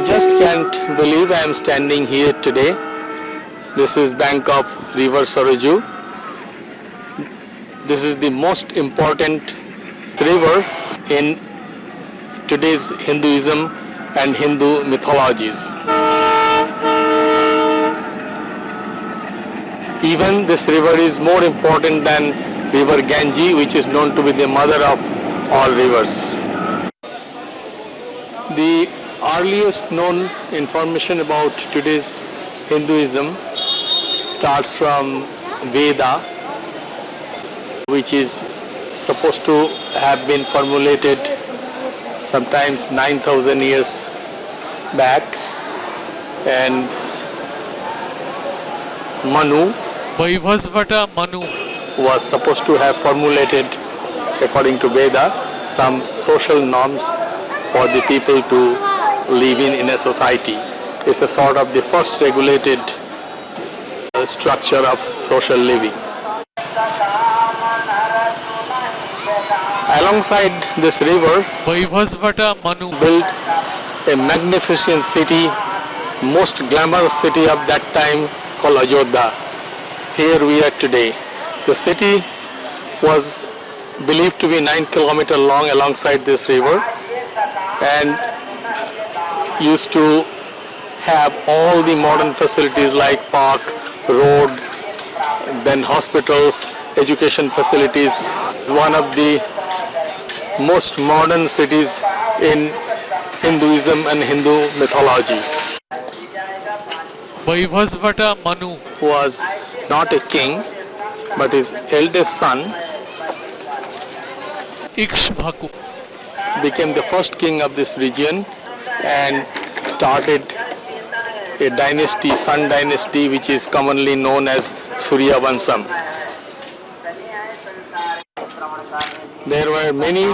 just can't believe I am standing here today. This is bank of river Saraju. This is the most important river in today's Hinduism and Hindu mythologies. Even this river is more important than river Ganges, which is known to be the mother of all rivers. The earliest known information about today's Hinduism starts from Veda, which is supposed to have been formulated sometimes 9,000 years back, and Manu was supposed to have formulated, according to Veda, some social norms for the people to live in a society. It's a sort of the first regulated structure of social living. Alongside this river, built a magnificent city, most glamorous city of that time, called Ayodha. Here we are today. The city was believed to be 9 kilometers long alongside this river, and used to have all the modern facilities like park, road, then hospitals, education facilities. One of the most modern cities in Hinduism and Hindu mythology. Manu was not a king, but his eldest son became the first king of this region and started a dynasty, Sun dynasty, which is commonly known as Surya Vansham. There were many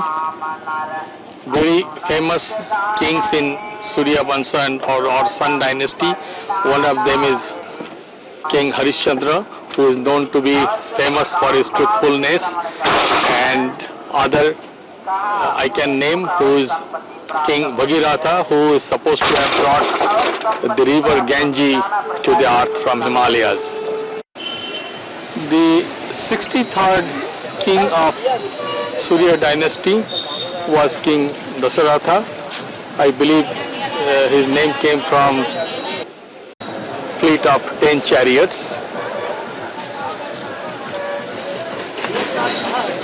very famous kings in Surya Vansha or Sun dynasty. One of them is King Harishchandra, who is known to be famous for his truthfulness, and other I can name, who is King Bhagiratha, who is supposed to have brought the river Ganges to the earth from Himalayas. The 63rd king of Surya dynasty was King Dasaratha. I believe his name came from fleet of 10 chariots,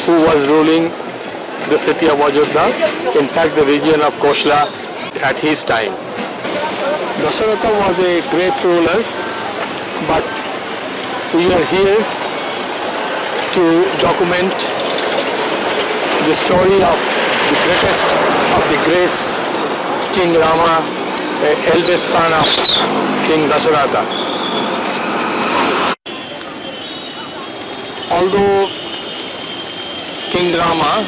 who was ruling the city of Ayodhya, in fact the region of Kosla at his time. Dasaratha was a great ruler, but we are here to document the story of the greatest of the greats, King Rama, the eldest son of King Dasaratha. Although King Rama,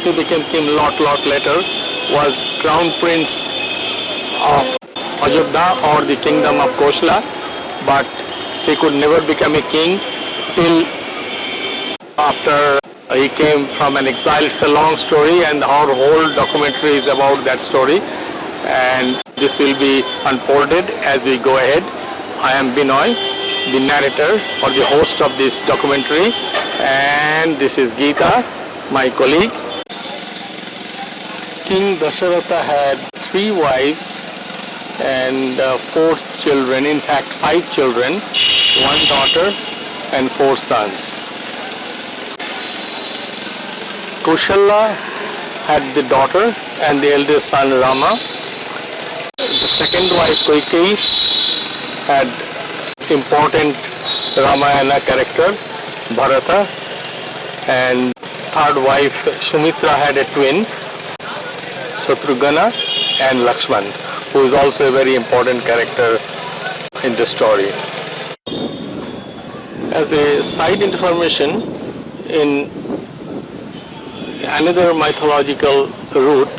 he became king lot later, was crown prince of Ayodhya or the kingdom of Kosla, but he could never become a king till after he came from an exile. It's a long story, and our whole documentary is about that story, and this will be unfolded as we go ahead. I am Binoy, the narrator or the host of this documentary, and this is Geeta, my colleague. King Dasaratha had 3 wives and 4 children, in fact 5 children, 1 daughter and 4 sons. Kaushalya had the daughter and the eldest son Rama. The second wife Kaikeyi had important Ramayana character Bharata, and third wife Sumitra had a twin, Satrughna and Lakshman, who is also a very important character in the story. As a side information, in another mythological root,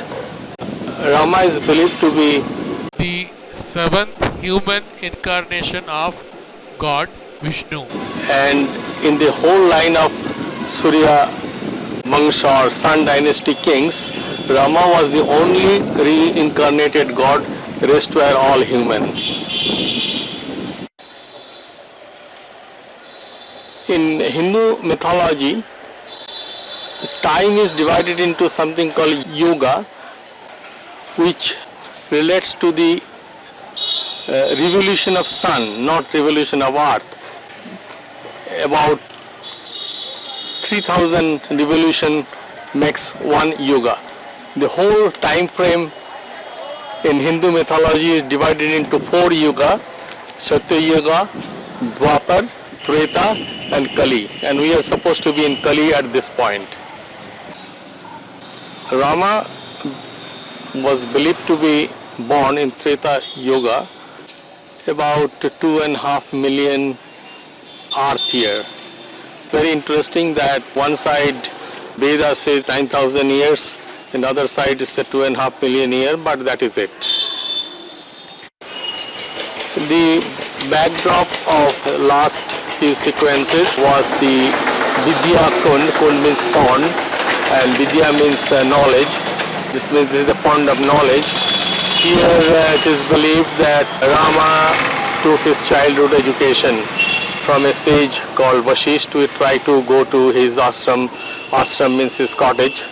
Rama is believed to be the 7th human incarnation of God Vishnu. And in the whole line of Surya Vansha or Sun dynasty kings, Rama was the only reincarnated god rest were all human. In Hindu mythology, time is divided into something called yoga, which relates to the revolution of sun, not revolution of earth. About 3000 revolution makes one yuga. The whole time frame in Hindu mythology is divided into 4 yuga: Satya Yuga, Dwapar, Treta and Kali, and we are supposed to be in Kali at this point. Rama was believed to be born in Treta Yuga about 2.5 million Earth year. Very interesting that one side Veda says 9,000 years, and other side is 2.5 million year, but that is it. The backdrop of the last few sequences was the Vidya Kund. Kund means pond and Vidya means knowledge. This means this is the pond of knowledge. Here it is believed that Rama took his childhood education from a sage called Vashisht. We try to go to his ashram. Ashram means his cottage.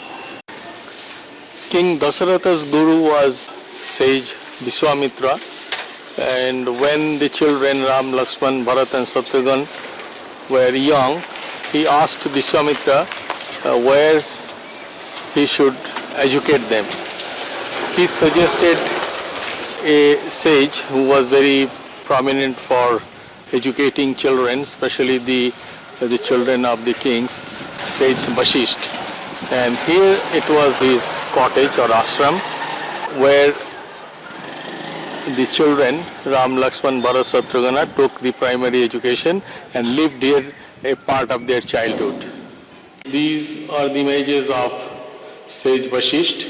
King Dasharatha's guru was sage Vishwamitra, and when the children Ram, Lakshman, Bharat and Shatrughan were young, he asked Vishwamitra where he should educate them. He suggested a sage who was very prominent for educating children, especially the children of the kings, sage Vashisht. And here it was his cottage or ashram where the children Ram, Lakshman, Bharat, Shatrughan took the primary education and lived here a part of their childhood. These are the images of sage Vashisht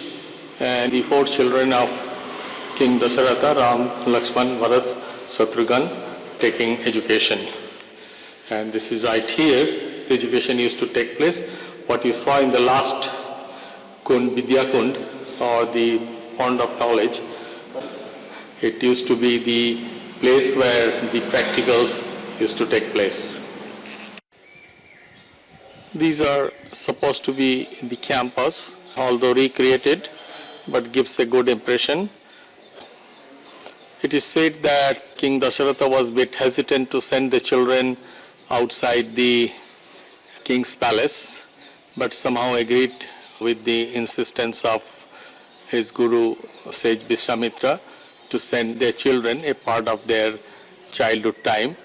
and the 4 children of King Dasharatha, Ram, Lakshman, Bharat, Shatrughan, taking education. And this is right here, the education used to take place. What you saw in the last Kund, Vidya Kund, or the pond of knowledge, it used to be the place where the practicals used to take place. These are supposed to be the campus, although recreated, but gives a good impression. It is said that King Dasharatha was a bit hesitant to send the children outside the king's palace, but somehow agreed with the insistence of his guru, sage Vishwamitra, to send their children a part of their childhood time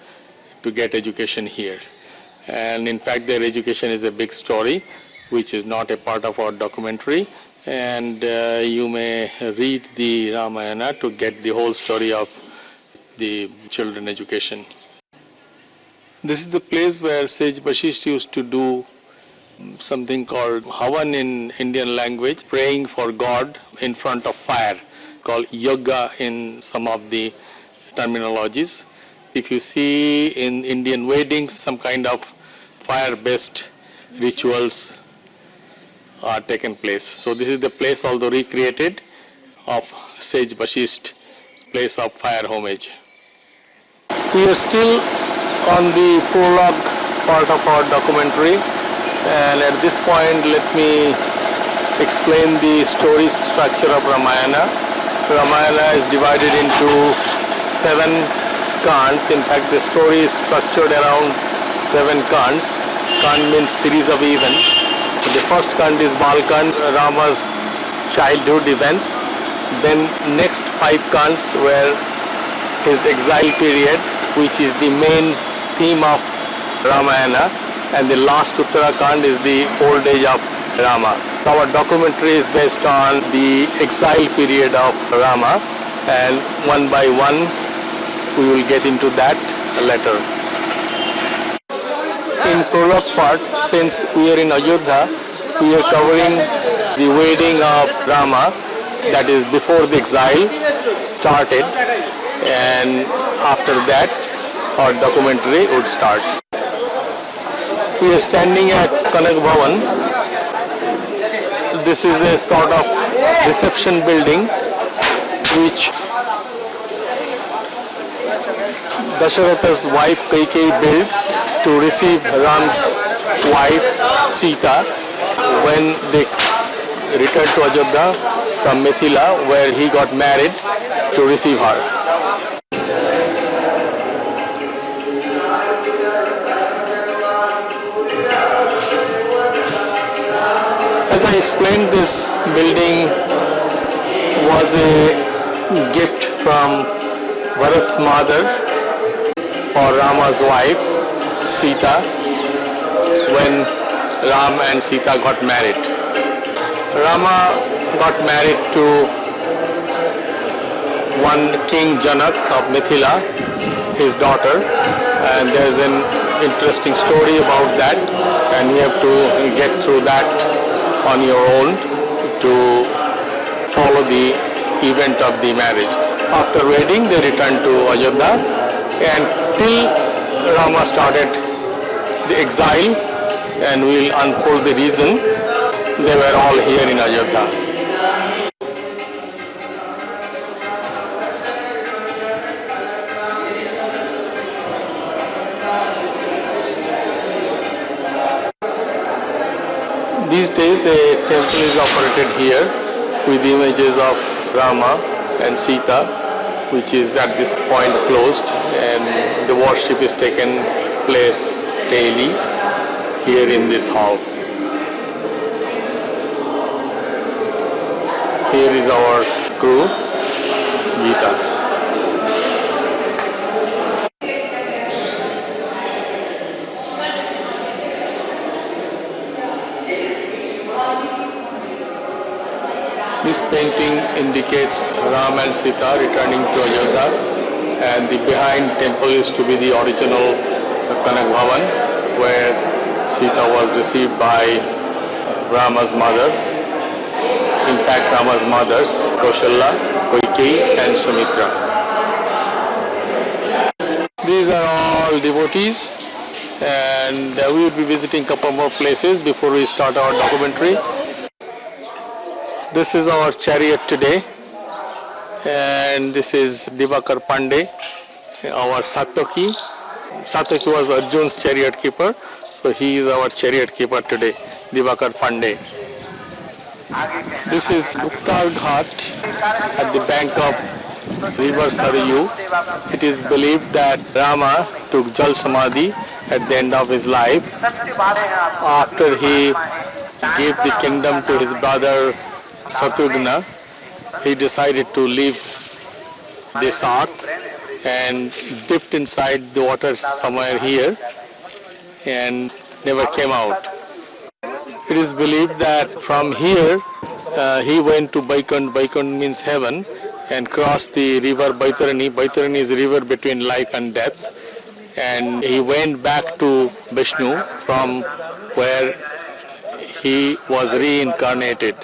to get education here. And in fact, their education is a big story, which is not a part of our documentary. And you may read the Ramayana to get the whole story of the children education. This is the place where sage Vashisht used to do something called Bhavan in Indian language, praying for God in front of fire, called yoga in some of the terminologies. If you see in Indian weddings, some kind of fire-based rituals are taken place. So this is the place, although recreated, of sage Vashisht, place of fire homage. We are still on the prologue part of our documentary, and at this point let me explain the story structure of Ramayana. Ramayana is divided into 7 Kands. In fact, the story is structured around 7 Kands. Kand means series of events. The first Kand is Balkand, Rama's childhood events. Then next 5 Kands were his exile period, which is the main theme of Ramayana. And the last Uttarakhand is the old age of Rama. Our documentary is based on the exile period of Rama, and one by one we will get into that later. In prologue part, since we are in Ayodhya, we are covering the wedding of Rama, that is before the exile started, and after that our documentary would start. We are standing at Kanak Bhavan. This is a sort of reception building which Dasharatha's wife Kaikeyi built to receive Ram's wife Sita when they returned to Ayodhya from Mithila, where he got married, to receive her. As I explained, this building was a gift from Bharat's mother for Rama's wife Sita when Ram and Sita got married. Rama got married to one King Janak of Mithila, his daughter, and there's an interesting story about that, and you have to get through that on your own to follow the event of the marriage. After wedding, they returned to Ayodhya, and till Rama started the exile, and we'll unfold the reason they were all here in Ayodhya. These days a temple is operated here with images of Rama and Sita, which is at this point closed, and the worship is taken place daily here in this hall. Here is our crew, Gita. This painting indicates Ram and Sita returning to Ayodhya, and the behind temple is to be the original Kanak Bhavan, where Sita was received by Rama's mother. In fact, Rama's mothers, Kaushalya, Kaikeyi and Sumitra. These are all devotees, and we will be visiting a couple more places before we start our documentary. This is our chariot today, and this is Divakar Pandey, our Satyaki. Satyaki was Arjun's chariot keeper, so he is our chariot keeper today, Divakar Pandey. This is Uttar Ghat at the bank of river Saraju. It is believed that Rama took Jal Samadhi at the end of his life. After he gave the kingdom to his brother Satrughna, he decided to leave this earth and dipped inside the water somewhere here and never came out. It is believed that from here he went to Vaikund. Vaikund means heaven, and crossed the river Baitarani. Baitarani is a river between life and death, and he went back to Vishnu from where he was reincarnated.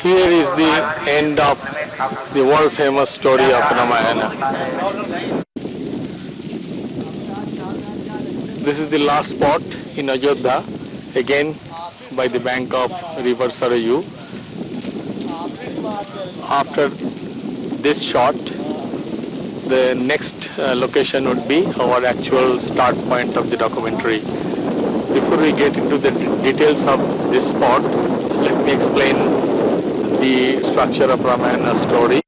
Here is the end of the world famous story of Ramayana. This is the last spot in Ayodhya, again by the bank of river Saraju. After this shot, the next location would be our actual start point of the documentary. Before we get into the details of this spot, let me explain the structure of Ramayana story.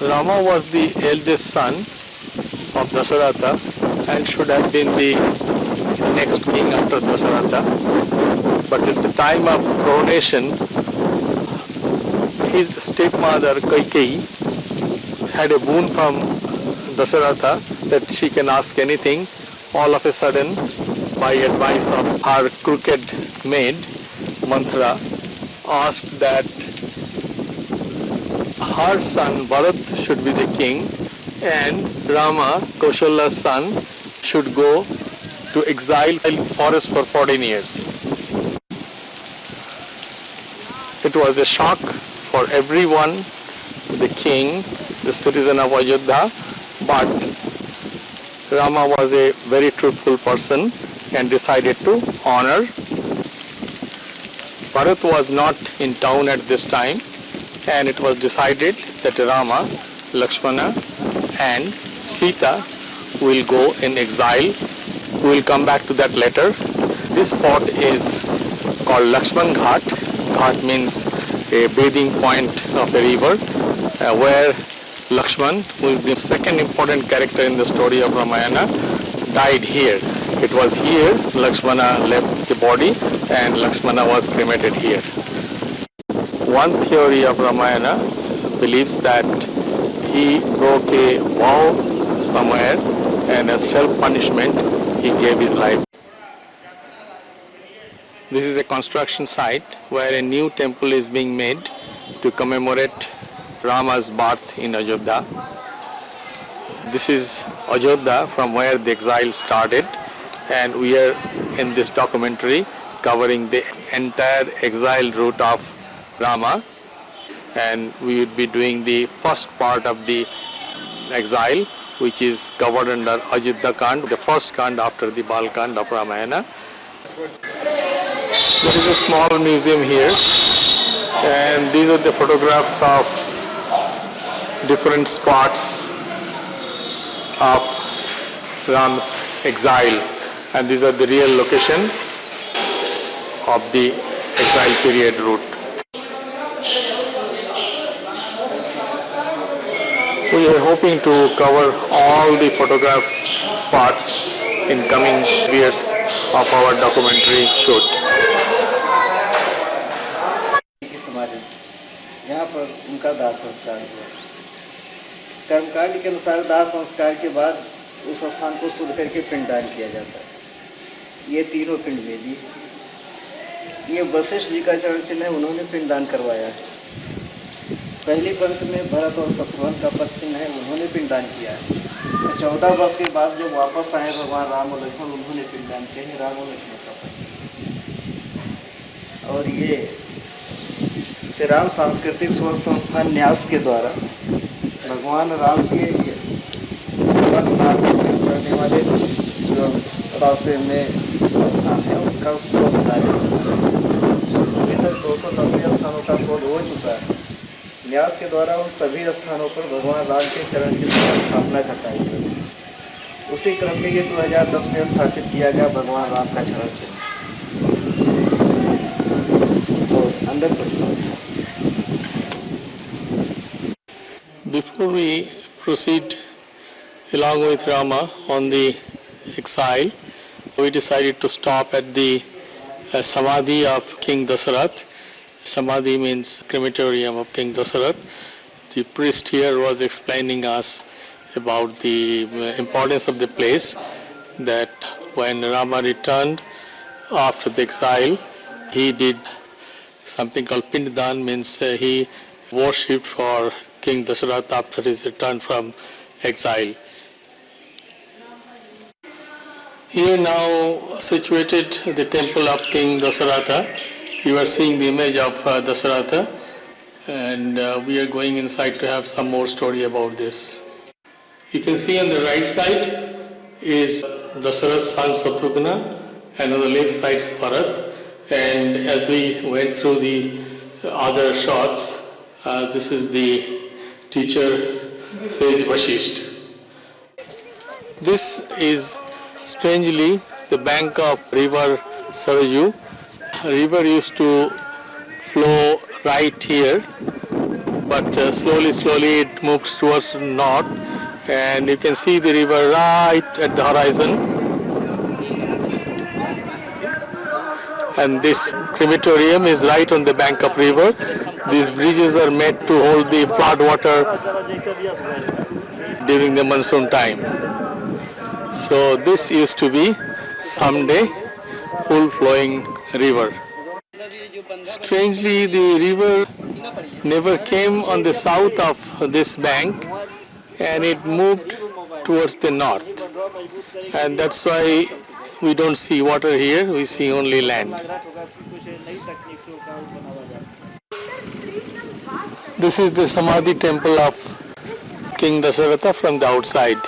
Rama was the eldest son of Dasharatha and should have been the next king after Dasharatha. But at the time of coronation, his stepmother Kaikeyi had a boon from Dasharatha that she can ask anything. All of a sudden, by advice of her crooked maid, Manthara, asked that her son Bharat should be the king and Rama, Kaushalya's son, should go to exile forest for 14 years. It was a shock for everyone, the king, the citizen of Ayodhya, but Rama was a very truthful person and decided to honor. Bharat was not in town at this time, and it was decided that Rama, Lakshmana and Sita will go in exile. We will come back to that later. This spot is called Lakshman Ghat. Ghat means a bathing point of a river where Lakshman, who is the second important character in the story of Ramayana, died here. It was here Lakshmana left the body and Lakshmana was cremated here. One theory of Ramayana believes that he broke a vow somewhere and as self-punishment he gave his life. This is a construction site where a new temple is being made to commemorate Rama's birth in Ayodhya. This is Ayodhya from where the exile started, and we are in this documentary covering the entire exile route of Rama, and we would be doing the first part of the exile, which is covered under Ayodha Kaand, the first Kaand after the Bal Kaand of Ramayana. There is a small museum here, and these are the photographs of different spots of Ram's exile, and these are the real location of the exile period route. We are hoping to cover all the photograph spots in coming years of our documentary shoot. यहाँ पर उनका दाह संस्कार हुआ। कर्मकांड के अनुसार दाह संस्कार के बाद उस स्थान को शुद्ध करके पिंडदान किया जाता है। ये तीनों पिंड में भी, ये वशिष्ठ जी का चरण चिन्ह है, उन्होंने पिंडदान करवाया है। पहली पंक्ति में भरत और शत्रुघ्न का पद चिन्ह है, उन्होंने पिंडदान किया है। 14 वर्ष के बाद जब वापस आए भगवान राम और लक्ष्मण, उन्होंने पिंडदान किया है, राम और लक्ष्मण का पद। और ये श्री राम सांस्कृतिक शोध संस्थान न्यास के द्वारा भगवान राम के करने वाले जो रास्ते में स्थान है उनका शोध कार्य अभी तक 290 स्थानों का शोध हो चुका है। न्यास के द्वारा उन सभी स्थानों पर भगवान राम के चरण की स्थापना घटाई गई। उसी क्रम में ये 2010 में स्थापित किया गया भगवान राम का चरण चिन्ह। Before we proceed along with Rama on the exile, we decided to stop at the Samadhi of King Dasarath. Samadhi means crematorium of King Dasarath. The priest here was explaining us about the importance of the place, that when Rama returned after the exile, he did something called Pinddan, means he worshipped for King Dasarath after his return from exile. Here now situated the temple of King Dasaratha. You are seeing the image of Dasaratha, and we are going inside to have some more story about this. You can see on the right side is Dasaratha's son Satrughna, and on the left side is Bharat. And as we went through the other shots, this is the teacher sage Vashisht. This is strangely the bank of river Saraju. River used to flow right here, but slowly it moves towards north, and you can see the river right at the horizon. And this crematorium is right on the bank of river. These bridges are made to hold the flood water during the monsoon time. So this used to be someday full flowing river. Strangely, the river never came on the south of this bank, and it moved towards the north. And that's why we don't see water here, we see only land. This is the Samadhi temple of King Dasharatha from the outside.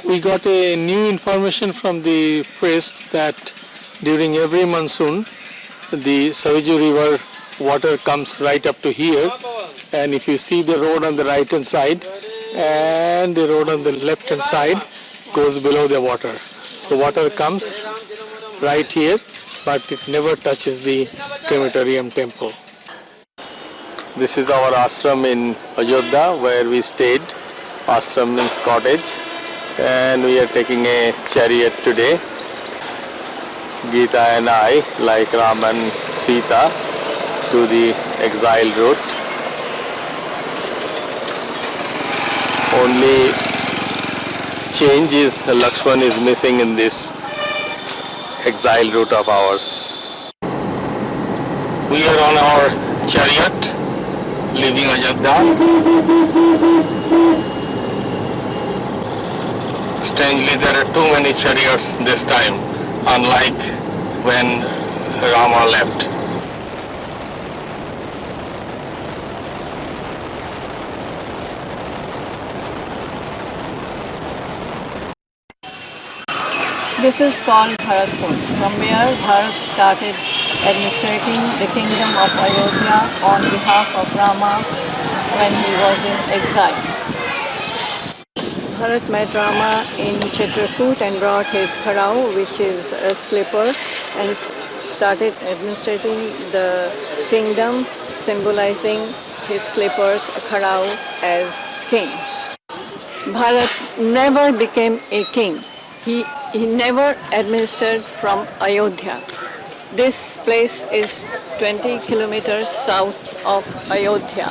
We got a new information from the priest that during every monsoon, the Saraju River water comes right up to here, and if you see the road on the right hand side and the road on the left hand side goes below the water. So water comes right here, but it never touches the crematorium temple. This is our ashram in Ayodhya where we stayed. Ashram means cottage, and we are taking a chariot today. Gita and I, like Rama and Sita, to the exile route. Only change is Lakshman is missing in this exile route of ours. We are on our chariot leaving Ayodhya. Strangely, there are too many chariots this time, unlike when Rama left. This is called Bharatpur, from where Bharat started administrating the kingdom of Ayodhya on behalf of Rama when he was in exile. Bharat met Rama in Chitrakoot and brought his kharao, which is a slipper, and started administrating the kingdom, symbolizing his slippers, kharao, as king. Bharat never became a king. He never administered from Ayodhya. This place is 20 kilometers south of Ayodhya.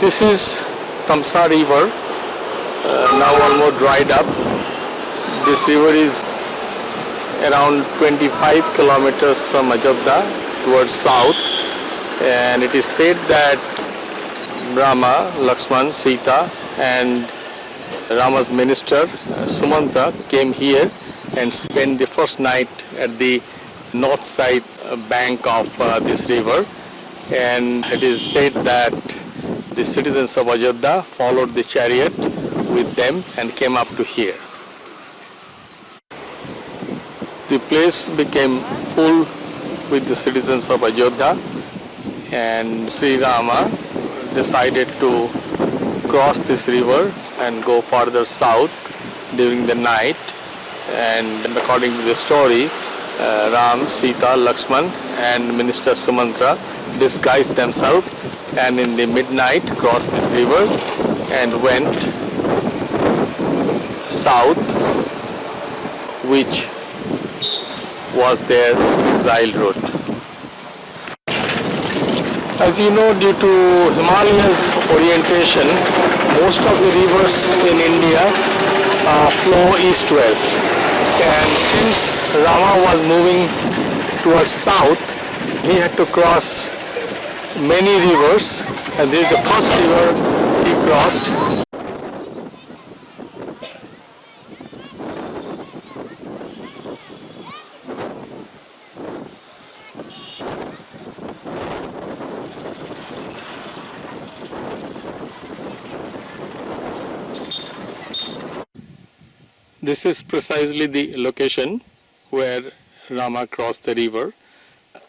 This is Tamsa River, now almost dried up. This river is around 25 kilometers from Ayodhya towards south, and it is said that Rama, Lakshman, Sita and Rama's minister Sumanta came here and spent the first night at the north side bank of this river, and it is said that the citizens of Ayodhya followed the chariot with them and came up to here. The place became full with the citizens of Ayodhya, and Shri Rama decided to cross this river and go further south during the night. And according to the story, Ram, Sita, Lakshman and Minister Sumantra disguised themselves and in the midnight crossed this river and went south, which was their exile route. As you know, due to Himalayas orientation, most of the rivers in India flow east-west. And since Rama was moving towards south, he had to cross many rivers, and this is the first river he crossed. This is precisely the location where Rama crossed the river.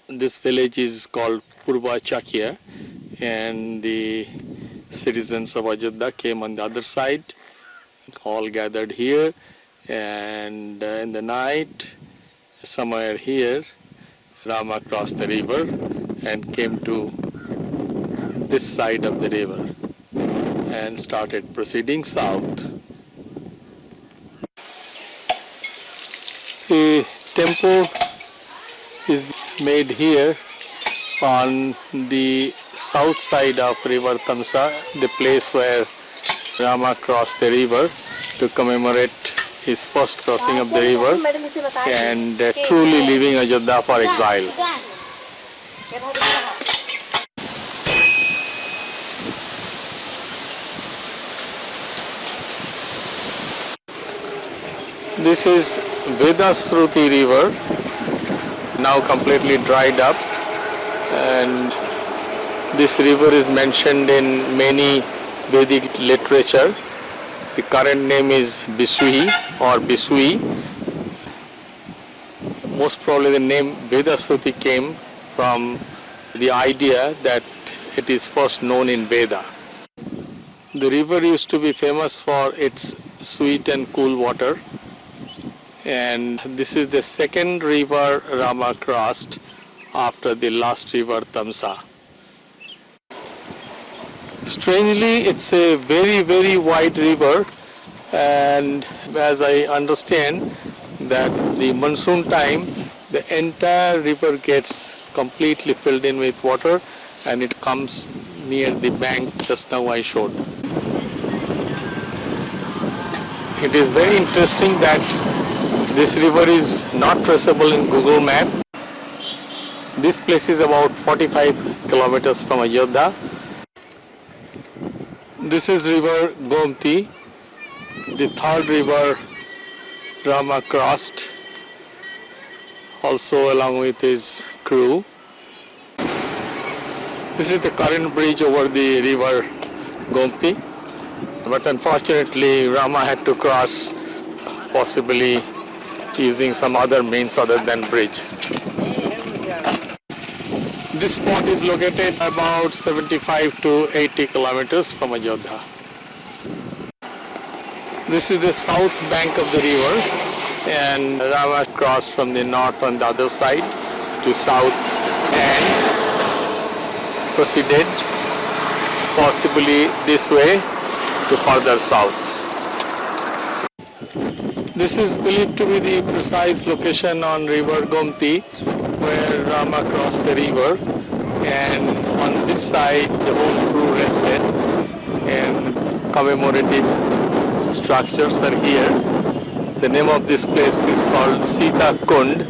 This village is called Purva Chakia, and the citizens of Ayodhya came on the other side, all gathered here, and in the night, somewhere here, Rama crossed the river and came to this side of the river and started proceeding south. The temple is made here on the south side of river Tamsa, the place where Rama crossed the river to commemorate his first crossing of the river and truly leaving Ayodhya for exile. This is Vedasruti river, now completely dried up, and this river is mentioned in many Vedic literature. The current name is Bisui or Bisui. Most probably the name Vedasruti came from the idea that it is first known in Veda. The river used to be famous for its sweet and cool water, and this is the second river Rama crossed after the last river Tamsa. Strangely, it's a very, very wide river, and as I understand that the monsoon time, the entire river gets completely filled in with water and it comes near the bank just now I showed. It is very interesting that this river is not traceable in Google Map. This place is about 45 kilometers from Ayodhya. This is river Gomti, the third river Rama crossed, also along with his crew. This is the current bridge over the river Gomti, but unfortunately Rama had to cross possibly using some other means other than bridge. This spot is located about 75 to 80 kilometers from Ayodhya. This is the south bank of the river, and Rama crossed from the north on the other side to south and proceeded possibly this way to further south. This is believed to be the precise location on river Gomti where Rama crossed the river, and on this side the whole crew rested, and commemorative structures are here. The name of this place is called Sita Kund,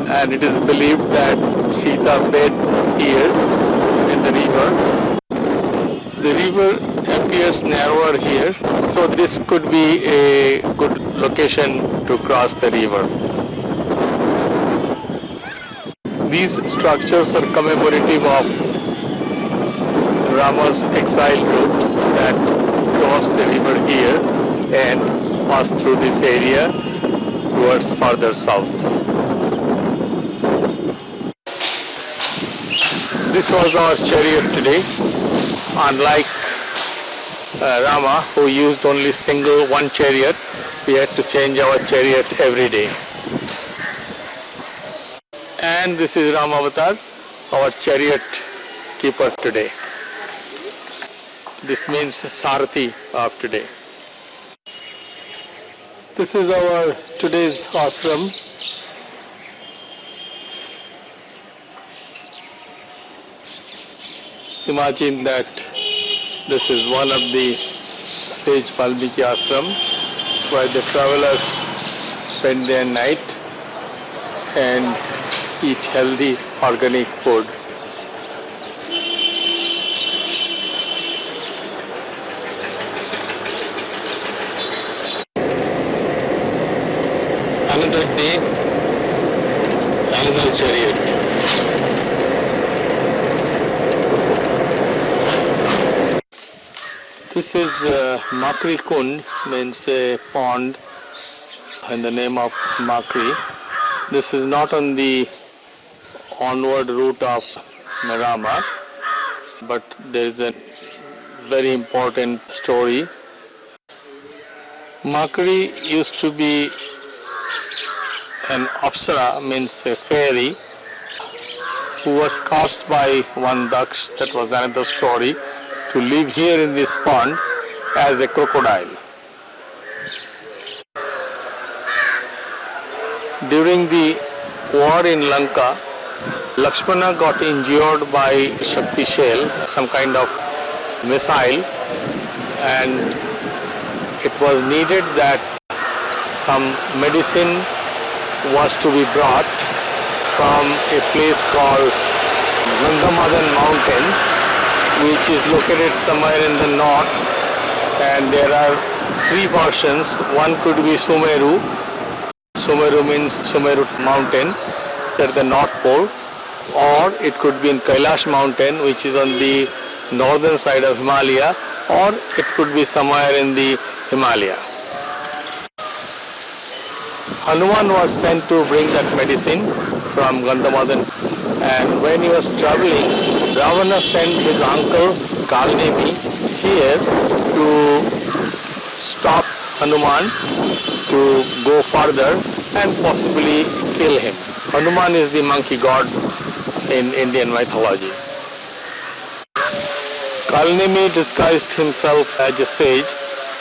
and it is believed that Sita bathed here in the river. The river appears narrower here, so this could be a good location to cross the river. These structures are commemorative of Rama's exile route that crossed the river here and passed through this area towards further south. This was our chariot today. Unlike Rama, who used only one chariot, we had to change our chariot every day. And this is Ram Avatar, our chariot keeper today. This means Sarathi of today. This is our today's ashram. Imagine that this is one of the sage Balmiki Ashram where the travelers spend their night and eat healthy organic food. Another day, another chariot. This is Makrikund, means a pond in the name of Makri. This is not on the onward route of Rama, but there is a very important story. Makri used to be an apsara, means a fairy, who was cast by one Daksh, that was another story, to live here in this pond as a crocodile. During the war in Lanka, Lakshmana got injured by Shakti shell, some kind of missile, and it was needed that some medicine was to be brought from a place called Gandhamadan mountain, which is located somewhere in the north, and there are three versions. One could be Sumeru. Sumeru means Sumeru mountain at the North Pole, or it could be in Kailash mountain, which is on the northern side of Himalaya, or it could be somewhere in the Himalaya. Hanuman was sent to bring that medicine from Gandhamadan, and when he was traveling, Ravana sent his uncle Kalnemi here to stop Hanuman to go further and possibly kill him. Hanuman is the monkey god in Indian mythology. Kalnemi disguised himself as a sage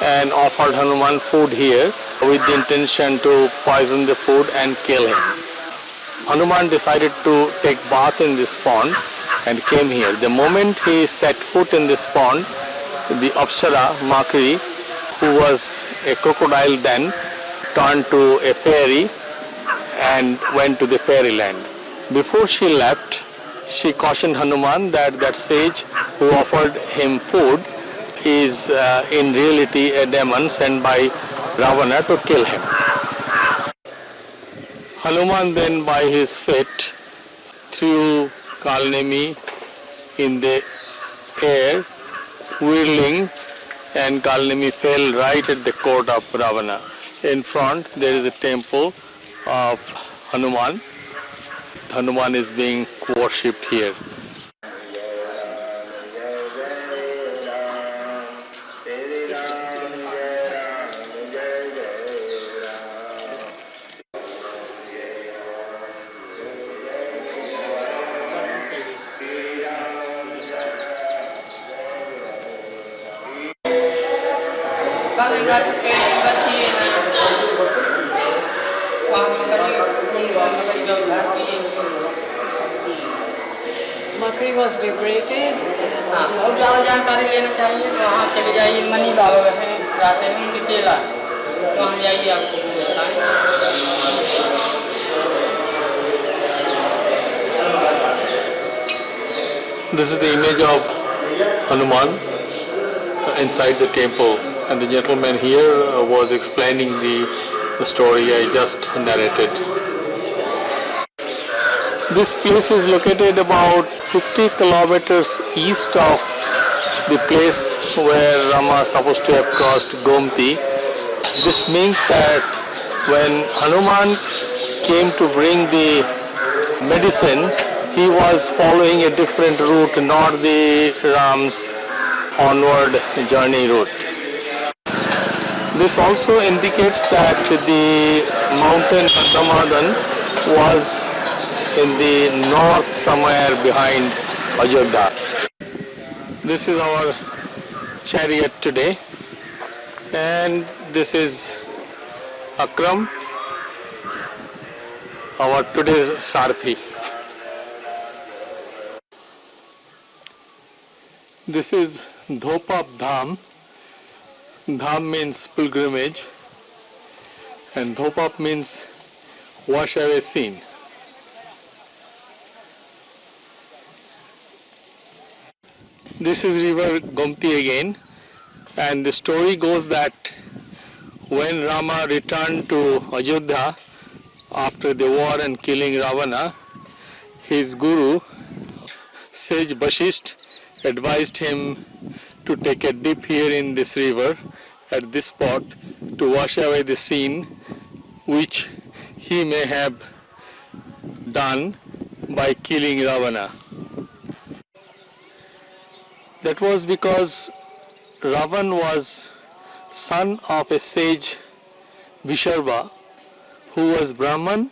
and offered Hanuman food here with the intention to poison the food and kill him. Hanuman decided to take bath in this pond and came here. The moment he set foot in this pond, the Apsara, Makri, who was a crocodile then, turned to a fairy and went to the fairyland. Before she left, she cautioned Hanuman that that sage who offered him food is in reality a demon sent by Ravana to kill him. Hanuman then by his feet threw Kalnemi in the air, whirling, and Kalnemi fell right at the court of Ravana. In front there is a temple of Hanuman. Hanuman is being worshipped here. Makri was liberated. और ज़्यादा जानकारी लेना चाहिए तो वहाँ चले जाइए money बाबा जाते हैं उनके चेला वहाँ जाइए आपको This is the image of Hanuman inside the temple, and the gentleman here was explaining the story I just narrated. This place is located about 50 kilometers east of the place where Rama is supposed to have crossed Gomti. This means that when Hanuman came to bring the medicine, he was following a different route, not the Ram's onward journey route. This also indicates that the mountain Gandhamadan was in the north somewhere behind Ayodhya. This is our chariot today, and this is Akram, our today's Sarthi. This is Dhopap Dham. Dham means pilgrimage, and Dhopap means wash away sin. This is river Gomti again, and the story goes that when Rama returned to Ayodhya after the war and killing Ravana, his guru, sage Vashisht, advised him to take a dip here in this river at this spot to wash away the sin which he may have done by killing Ravana. That was because Ravan was son of a sage Visharva who was Brahman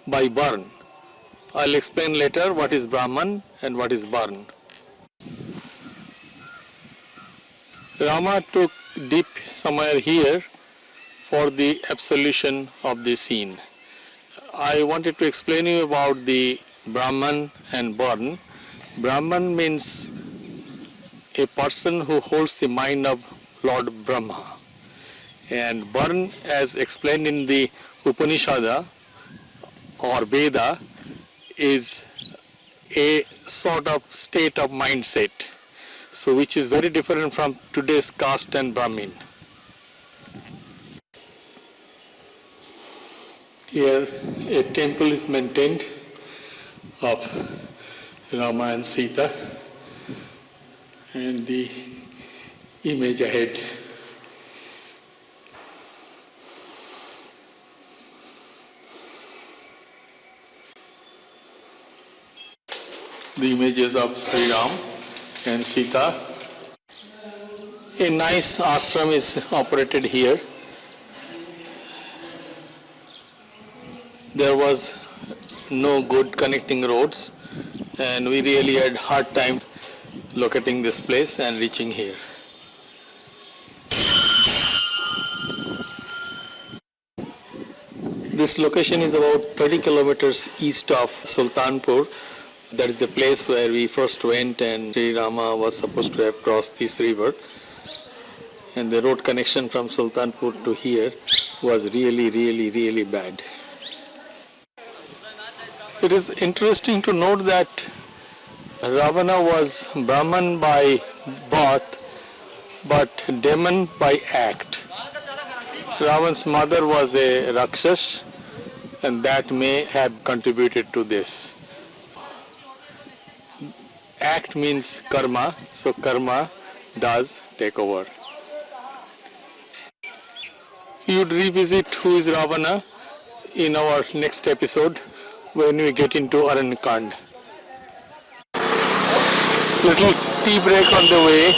by Barn. I'll explain later what is Brahman and what is Barn. Rama took dip somewhere here for the absolution of the sin. I wanted to explain you about the Brahman and Barn. Brahman means a person who holds the mind of Lord Brahma. And burn, as explained in the Upanishad or Veda, is a sort of state of mindset, so which is very different from today's caste and Brahmin. Here a temple is maintained of Rama and Sita, and the image ahead. The images of Shri Ram and Sita. A nice ashram is operated here. There was no good connecting roads, and we really had hard time locating this place and reaching here. This location is about 30 kilometers east of Sultanpur. That is the place where we first went, and Sri Rama was supposed to have crossed this river. And the road connection from Sultanpur to here was really bad. It is interesting to note that Ravana was Brahman by birth, but demon by act. Ravan's mother was a Rakshas, and that may have contributed to this. Act means karma, so karma does take over. We would revisit who is Ravana in our next episode when we get into Ayodha Kaand. Little tea break on the way.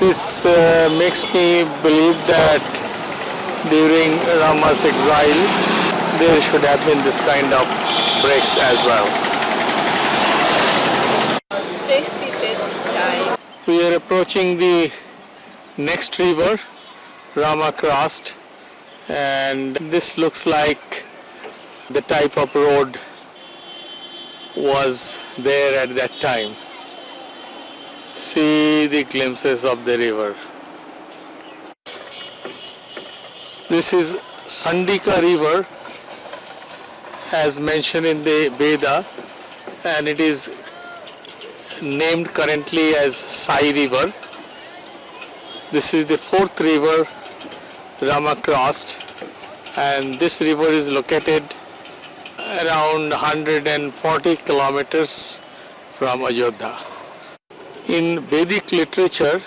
This makes me believe that during Rama's exile there should have been this kind of breaks as well. Tasty chai. We are approaching the next river Rama crossed, and this looks like the type of road was there at that time. See the glimpses of the river. This is Sandika river as mentioned in the Veda, and it is named currently as Sai River. This is the fourth river Rama crossed, and this river is located around 140 kilometers from Ayodhya. In Vedic literature,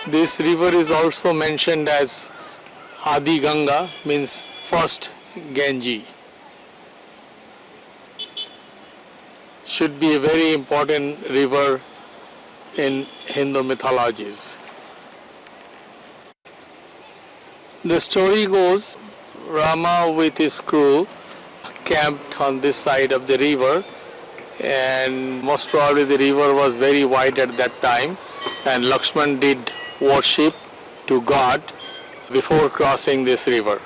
this river is also mentioned as Adi Ganga, means first Ganges. Should be a very important river in Hindu mythologies. The story goes, Rama with his crew camped on this side of the river, and most probably the river was very wide at that time, and Lakshman did worship to God before crossing this river.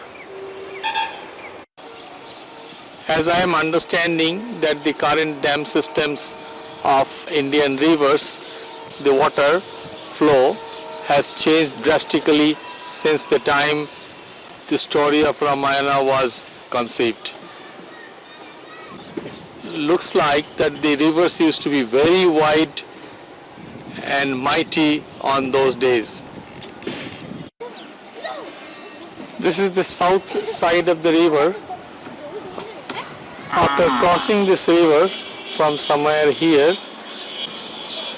As I am understanding that the current dam systems of Indian rivers, the water flow has changed drastically since the time the story of Ramayana was conceived. Looks like that the rivers used to be very wide and mighty on those days. This is the south side of the river. After crossing this river from somewhere here,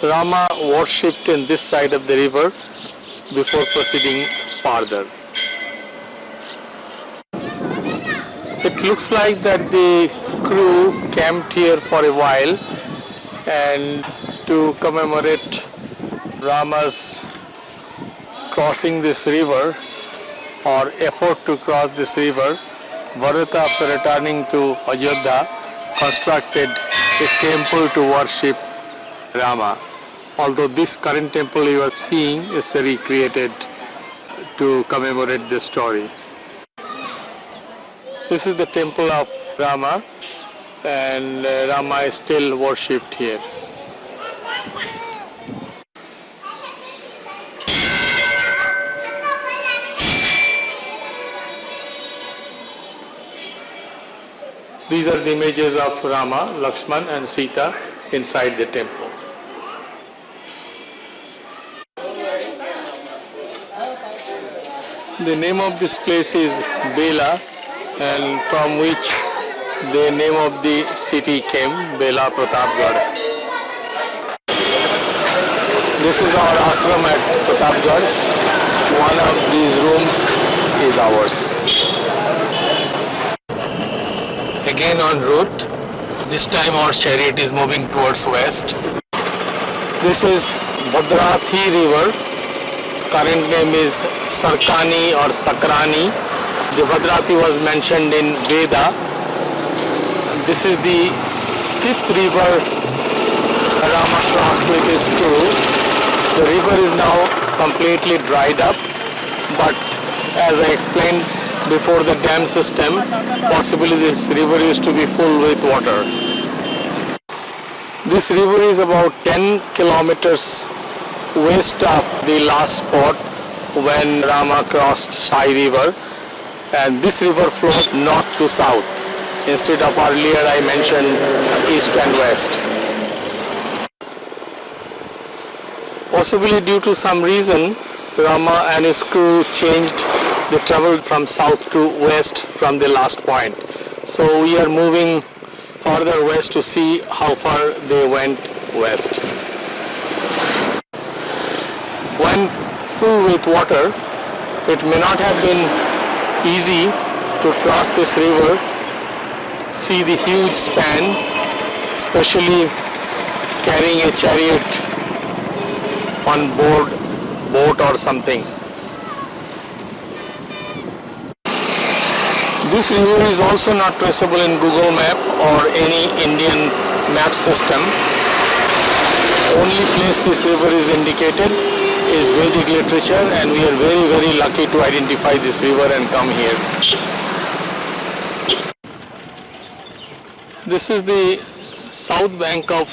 Rama worshipped in this side of the river before proceeding farther. It looks like that the crew camped here for a while, and to commemorate Rama's crossing this river or effort to cross this river, Bharata, after returning to Ayodhya, constructed a temple to worship Rama. Although this current temple you are seeing is recreated to commemorate this story. This is the temple of Rama, and Rama is still worshipped here. These are the images of Rama, Lakshman and Sita inside the temple. The name of this place is Bela, and from which the name of the city came, Bela Pratapgarh. This is our ashram at Pratapgarh. One of these rooms is ours. Again en route. This time our chariot is moving towards west. This is Bhadrathi River. Current name is Sarkani or Sakrani. The Bhadrathi was mentioned in Veda. This is the fifth river Rama crossed with his crew. The river is now completely dried up, but as I explained before, the dam system, possibly this river used to be full with water. This river is about 10 kilometers west of the last spot when Rama crossed Sai River, and this river flows north to south instead of earlier I mentioned east and west. Possibly due to some reason, Rama and his crew changed the travel from south to west from the last point. So we are moving further west to see how far they went west. When full with water, it may not have been easy to cross this river. See the huge span, especially carrying a chariot on board boat or something. This river is also not traceable in Google Map or any Indian map system. Only place this river is indicated is Vedic literature, and we are very, very lucky to identify this river and come here. This is the south bank of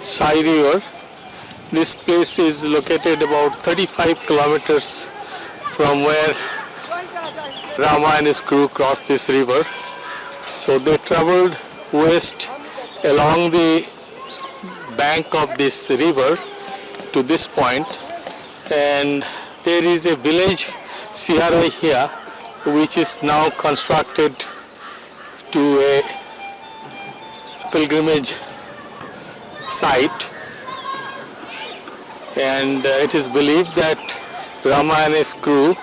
Sai River. This place is located about 35 kilometers from where Rama and his crew crossed this river. So they traveled west along the bank of this river to this point, and there is a village, Siyarahiya, which is now constructed to a pilgrimage site, and it is believed that Rama and his crew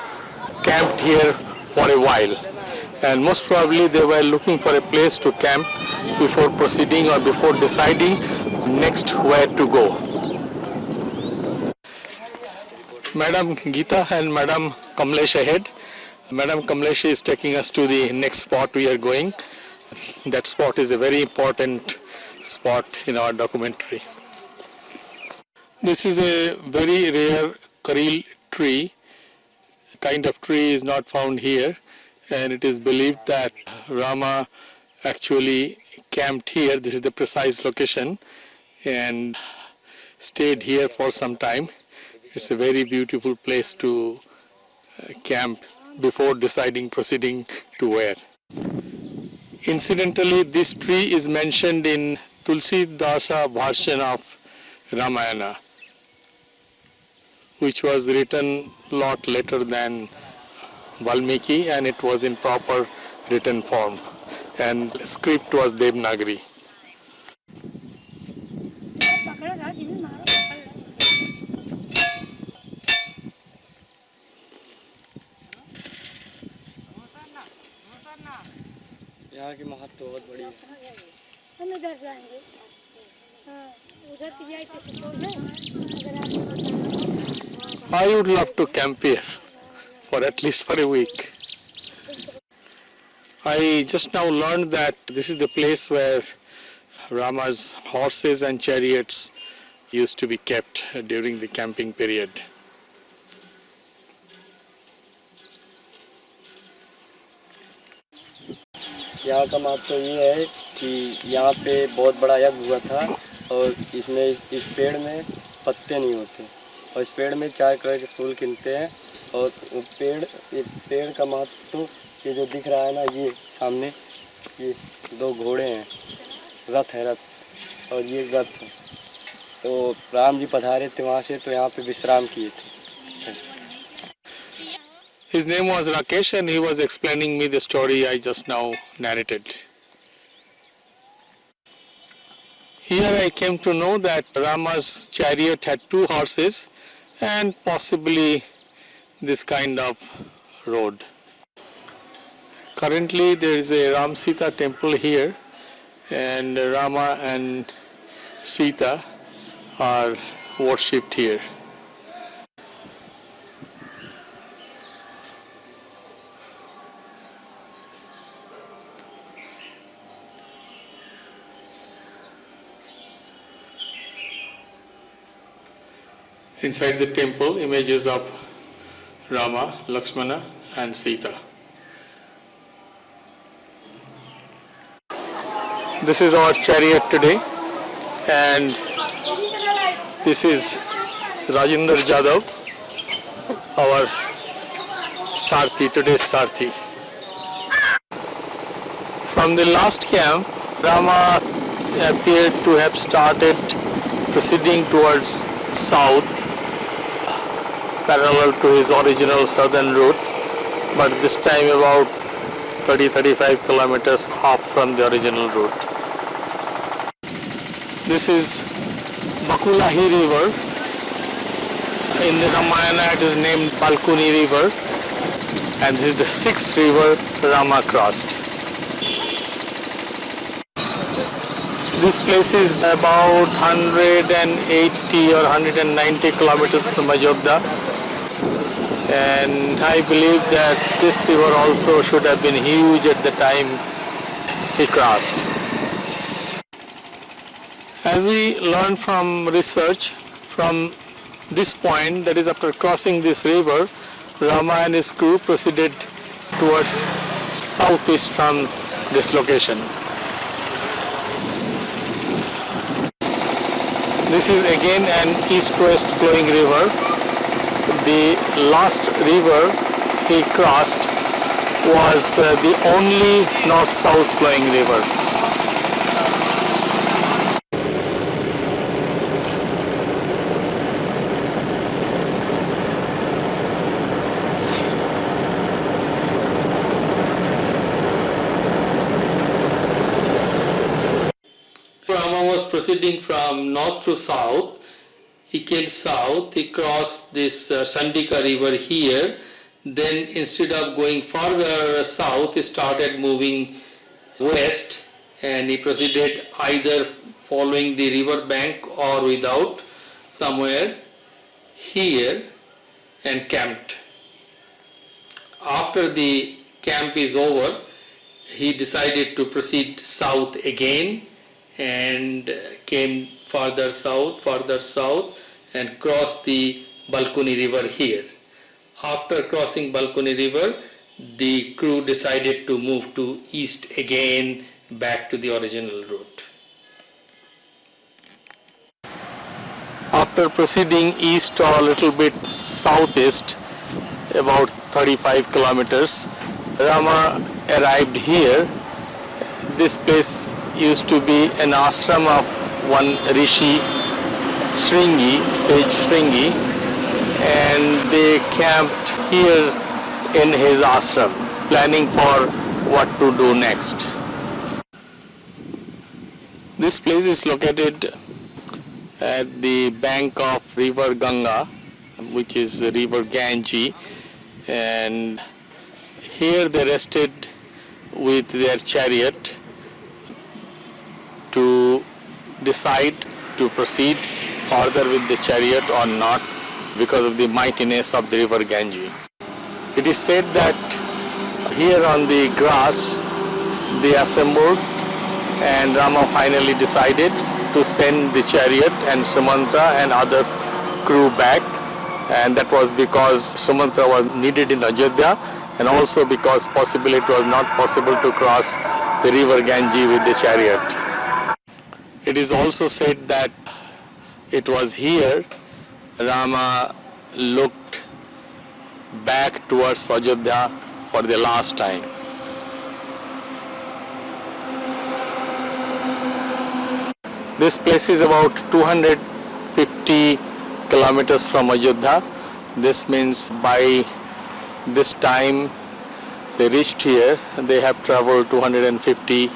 camped here for a while, and most probably they were looking for a place to camp before proceeding or before deciding next where to go. Madam Geeta and Madam Kamlesh ahead. Madam Kamlesh is taking us to the next spot we are going. That spot is a very important spot in our documentary. This is a very rare kareel tree. Kind of tree is not found here, and it is believed that Rama actually camped here. This is the precise location, and stayed here for some time. It's a very beautiful place to camp before deciding proceeding to where. Incidentally, this tree is mentioned in Tulsidas version of Ramayana, which was written a lot later than Balmiki, and it was in proper written form, and script was Devanagari. यहाँ की महत्व बहुत बड़ी है। हम इधर जाएंगे, उधर की जाए तो I would love to camp here for at least for a week. I just now learned that this is the place where Rama's horses and chariots used to be kept during the camping period. यहाँ का महत्व ये है कि यहाँ पे बहुत बड़ा यज्ञ हुआ था, और इसमें इस पेड़ में पत्ते नहीं होते, और इस पेड़ में 4 कलर के फूल खिलते हैं। और वो पेड़ का महत्व तो ये जो दिख रहा है ना, ये सामने ये 2 घोड़े हैं, रथ है रथ, और ये रथ है। तो राम जी पधारे थे वहाँ से, तो यहाँ पे विश्राम किए थे। His name was Rakesh and he was explaining me the story I just now narrated. Here I came to know that Rama's chariot had 2 horses and possibly this kind of road. Currently there is a Ram Sita temple here, and Rama and Sita are worshipped here. Inside the temple, images of Rama, Lakshmana and Sita. This is our chariot today, and this is Rajendra Jadhav, our Sarthi, today's Sarthi. From the last camp, Rama appeared to have started proceeding towards south, parallel to his original southern route, but this time about 30-35 kilometers off from the original route. This is Bakulahi River. In the Ramayana it is named Balkuni River, and this is the 6th river Rama crossed. This place is about 180 or 190 kilometers from Ayodhya, and I believe that this river also should have been huge at the time he crossed. As we learn from research, from this point, that is after crossing this river, Rama and his crew proceeded towards southeast from this location. This is again an east-west flowing river. The last river he crossed was the only north-south flowing river. Rama was proceeding from north to south. He came south, he crossed this Sandika river here. Then instead of going further south, he started moving west, and he proceeded either following the river bank or without, somewhere here, and camped. After the camp is over, he decided to proceed south again and came further south and crossed the Balkuni river here. After crossing Balkuni river, the crew decided to move to east again, back to the original route. After proceeding east or a little bit southeast, about 35 kilometers, Rama arrived here. This place used to be an ashram of one Rishi Shringi, sage Shringi, and they camped here in his ashram, planning for what to do next. This place is located at the bank of river Ganga, which is the river Ganges, and here they rested with their chariot to decide to proceed further with the chariot or not because of the mightiness of the river Ganges. It is said that here on the grass they assembled, and Rama finally decided to send the chariot and Sumantra and other crew back, and that was because Sumantra was needed in Ayodhya, and also because possibly it was not possible to cross the river Ganges with the chariot. It is also said that it was here Rama looked back towards Ayodhya for the last time. This place is about 250 kilometers from Ayodhya. This means by this time they reached here, they have traveled 250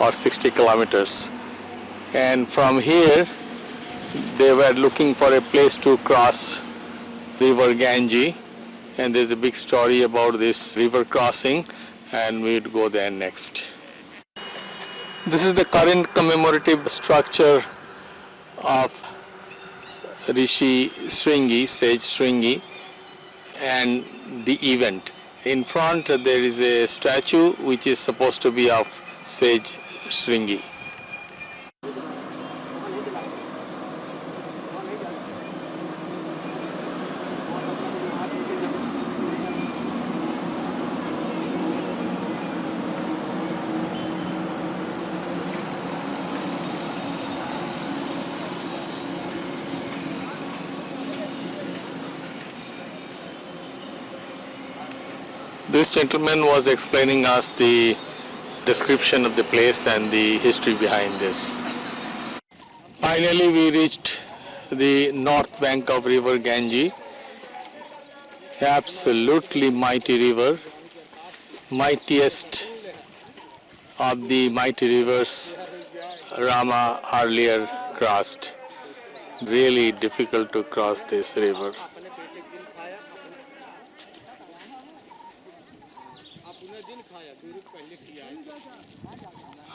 or 60 kilometers. And from here, they were looking for a place to cross river Ganges. And there's a big story about this river crossing, and we'd go there next. This is the current commemorative structure of Rishi Shringi, Sage Shringi, and the event. In front there is a statue which is supposed to be of Sage Shringi. This gentleman was explaining us the description of the place and the history behind this. Finally, we reached the north bank of river Ganges. Absolutely mighty river, mightiest of the mighty rivers Rama earlier crossed. Really difficult to cross this river.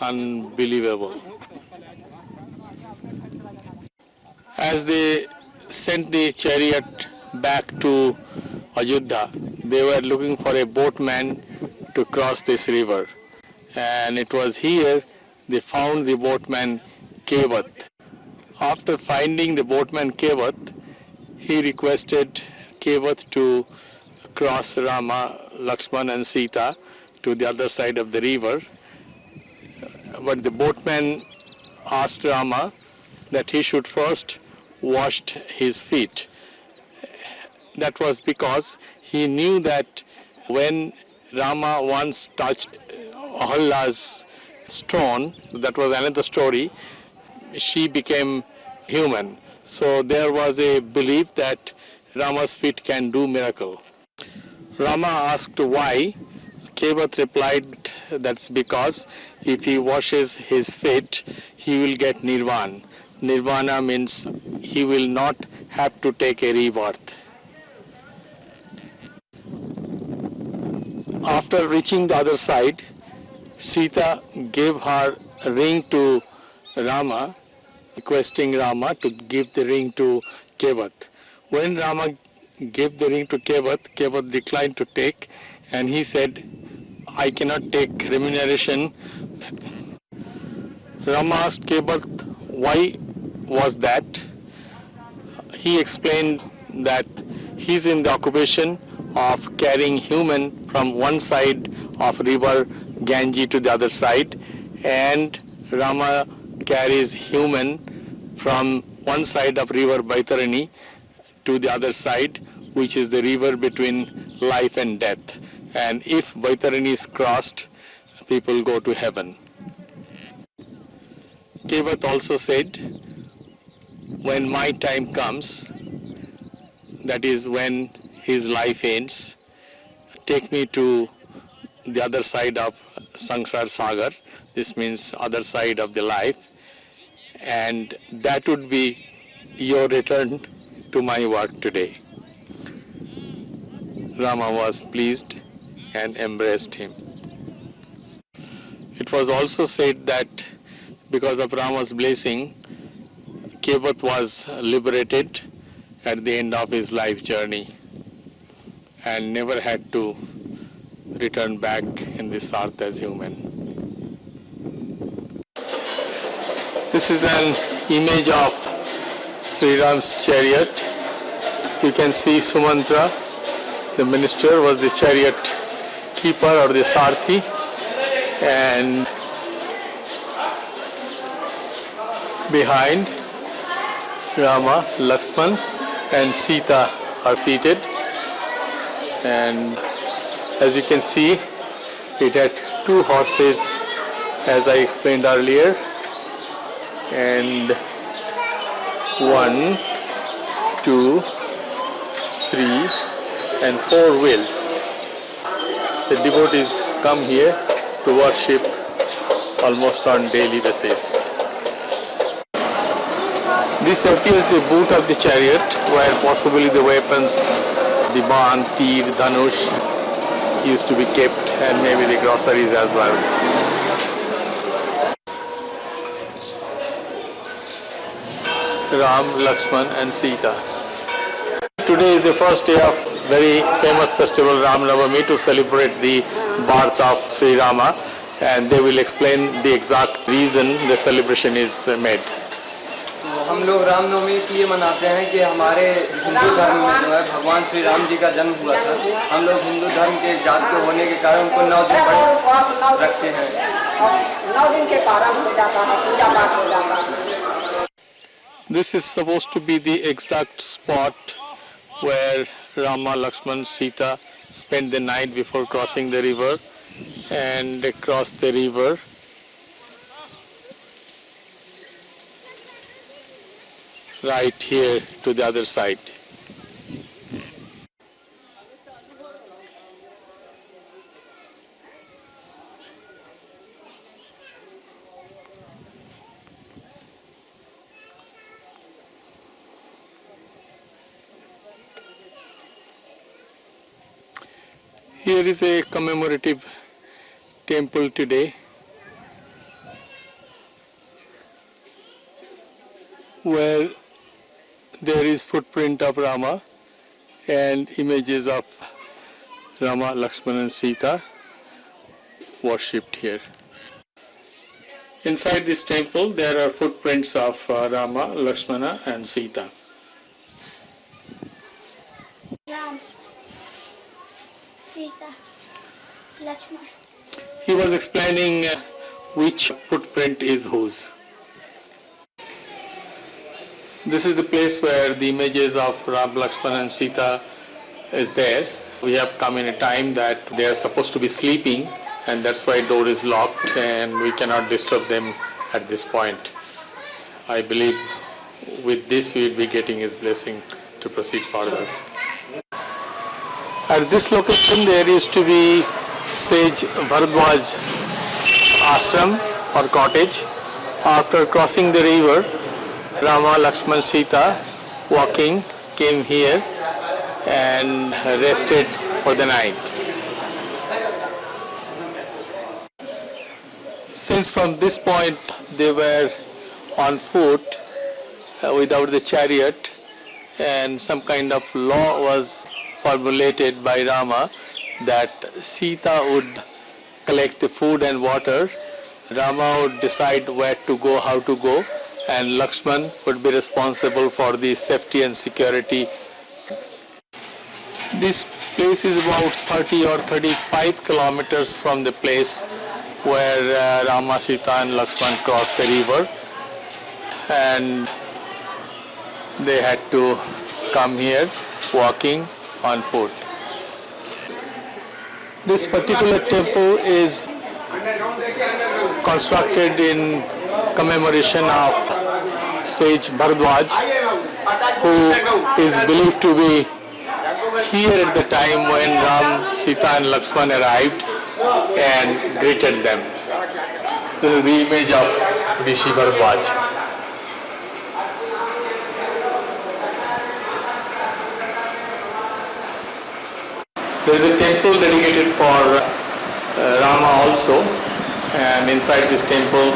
Unbelievable. As they sent the chariot back to Ayodhya, they were looking for a boatman to cross this river. And it was here they found the boatman Kevat. After finding the boatman Kevat, he requested Kevat to cross Rama, Lakshman and Sita to the other side of the river. But the boatman asked Rama that he should first wash his feet. That was because he knew that when Rama once touched Ahalya's stone, that was another story, she became human. So there was a belief that Rama's feet can do miracle. Rama asked why. Kevat replied, that's because if he washes his feet, he will get nirvana. Nirvana means he will not have to take a rebirth. After reaching the other side, Sita gave her ring to Rama, requesting Rama to give the ring to Kevat. When Rama gave the ring to Kevat, Kevat declined to take, and he said, I cannot take remuneration. Rama asked Kevat, why was that? He explained that he's in the occupation of carrying human from one side of river Ganges to the other side, and Rama carries human from one side of river Baitarani to the other side, which is the river between life and death. And if Baitarani is crossed, people go to heaven. Kevat also said, when my time comes, that is when his life ends, take me to the other side of Sangsar Sagar, this means other side of the life, and that would be your return to my work today. Rama was pleased and embraced him. It was also said that because of Rama's blessing, Kevat was liberated at the end of his life journey and never had to return back in this earth as human. This is an image of Sri Ram's chariot. You can see Sumantra, the minister, was the chariot keeper or the Sarthi, and behind Rama, Lakshman and Sita are seated, and as you can see, it had two horses, as I explained earlier, and 1, 2, 3 and 4 wheels. The devotees come here to worship almost on daily basis. This appears the boot of the chariot, where possibly the weapons, the ban, tir, dhanush, used to be kept, and maybe the groceries as well. Ram, Lakshman and Sita. Today is the first day of very famous festival Ram Navami to celebrate the birth of Shri Rama, and they will explain the exact reason the celebration is made. हम लोग रामनवमी इसलिए मनाते हैं कि हमारे हिंदू धर्म में जो है भगवान श्री राम जी का जन्म हुआ था। हम लोग हिंदू धर्म के जात के होने के कारण उनको 9 दिन रखते हैं। 9 दिन के कारण हो जाता है, पूजा पाठ हो जाता है। This is supposed to be the exact spot where Rama, Lakshman, Sita spent the night before crossing the river, and they crossed the river. Right here to the other side. Here is a commemorative temple today, where there is footprint of Rama and images of Rama, Lakshman and Sita worshipped here. Inside this temple there are footprints of Rama, Lakshmana and Sita. Ram, Sita, Lakshman. He was explaining which footprint is whose. This is the place where the images of Ram, Lakshman and Sita is there. We have come in a time that they are supposed to be sleeping, and that's why door is locked and we cannot disturb them at this point. I believe with this we will be getting his blessing to proceed further. At this location there used to be Sage Bharadwaj Ashram or cottage. After crossing the river, Rama, Lakshman, Sita walking came here and rested for the night. Since from this point they were on foot without the chariot, and some kind of law was formulated by Rama that Sita would collect the food and water, Rama would decide where to go, how to go, and Lakshman would be responsible for the safety and security. This place is about 30 or 35 kilometers from the place where Rama, Sita and Lakshman crossed the river, and they had to come here walking on foot. This particular temple is constructed in commemoration of Sage Bharadwaj, who is believed to be here at the time when Ram, Sita and Lakshman arrived and greeted them. This is the image of Rishi Bharadwaj. There is a temple dedicated for Rama also, and inside this temple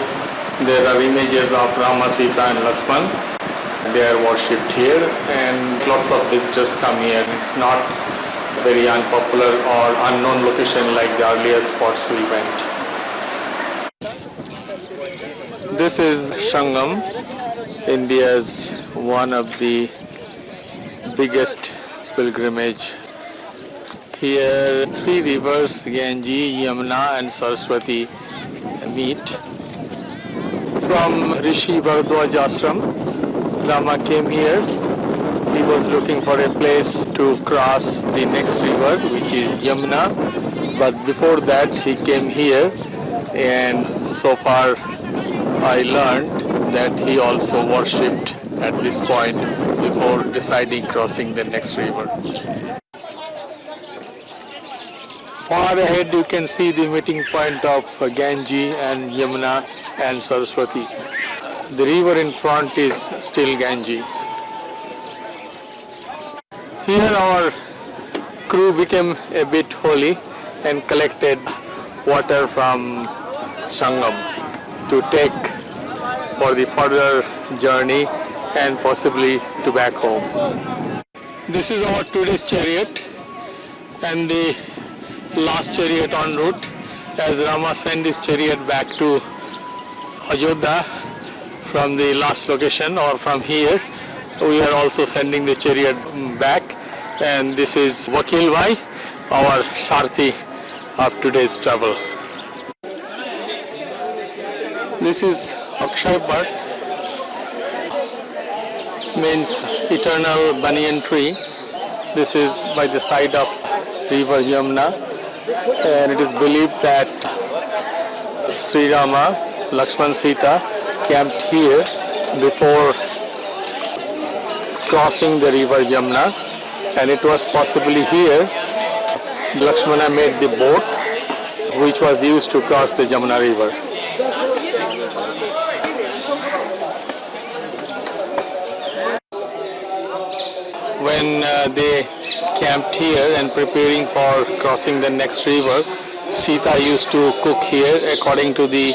there are images of Rama, Sita and Lakshman. They are worshipped here, and lots of visitors come here. It's not a very unpopular or unknown location like the earlier spots we went. This is Sangam, India's one of the biggest pilgrimage. Here 3 rivers, Ganges, Yamuna and Saraswati meet. From Rishi Bharadwaj Ashram, Rama came here. He was looking for a place to cross the next river, which is Yamuna. But before that he came here, and so far I learned that he also worshipped at this point before deciding crossing the next river. Far ahead you can see the meeting point of Ganges and Yamuna and Saraswati. The river in front is still Ganges. Here our crew became a bit holy and collected water from Sangam to take for the further journey and possibly to back home. This is our tourist chariot and the last chariot en route as Rama sent his chariot back to Ayodha from the last location or from here. We are also sending the chariot back, and this is Vakil Bhai, our Sarthi of today's travel. This is Akshay Bhat, means eternal banyan tree. This is by the side of river Yamuna, and it is believed that Shri Rama, Lakshman, Sita camped here before crossing the river Yamuna, and it was possibly here Lakshmana made the boat which was used to cross the Yamuna river. When they camped here and preparing for crossing the next river, Sita used to cook here according to the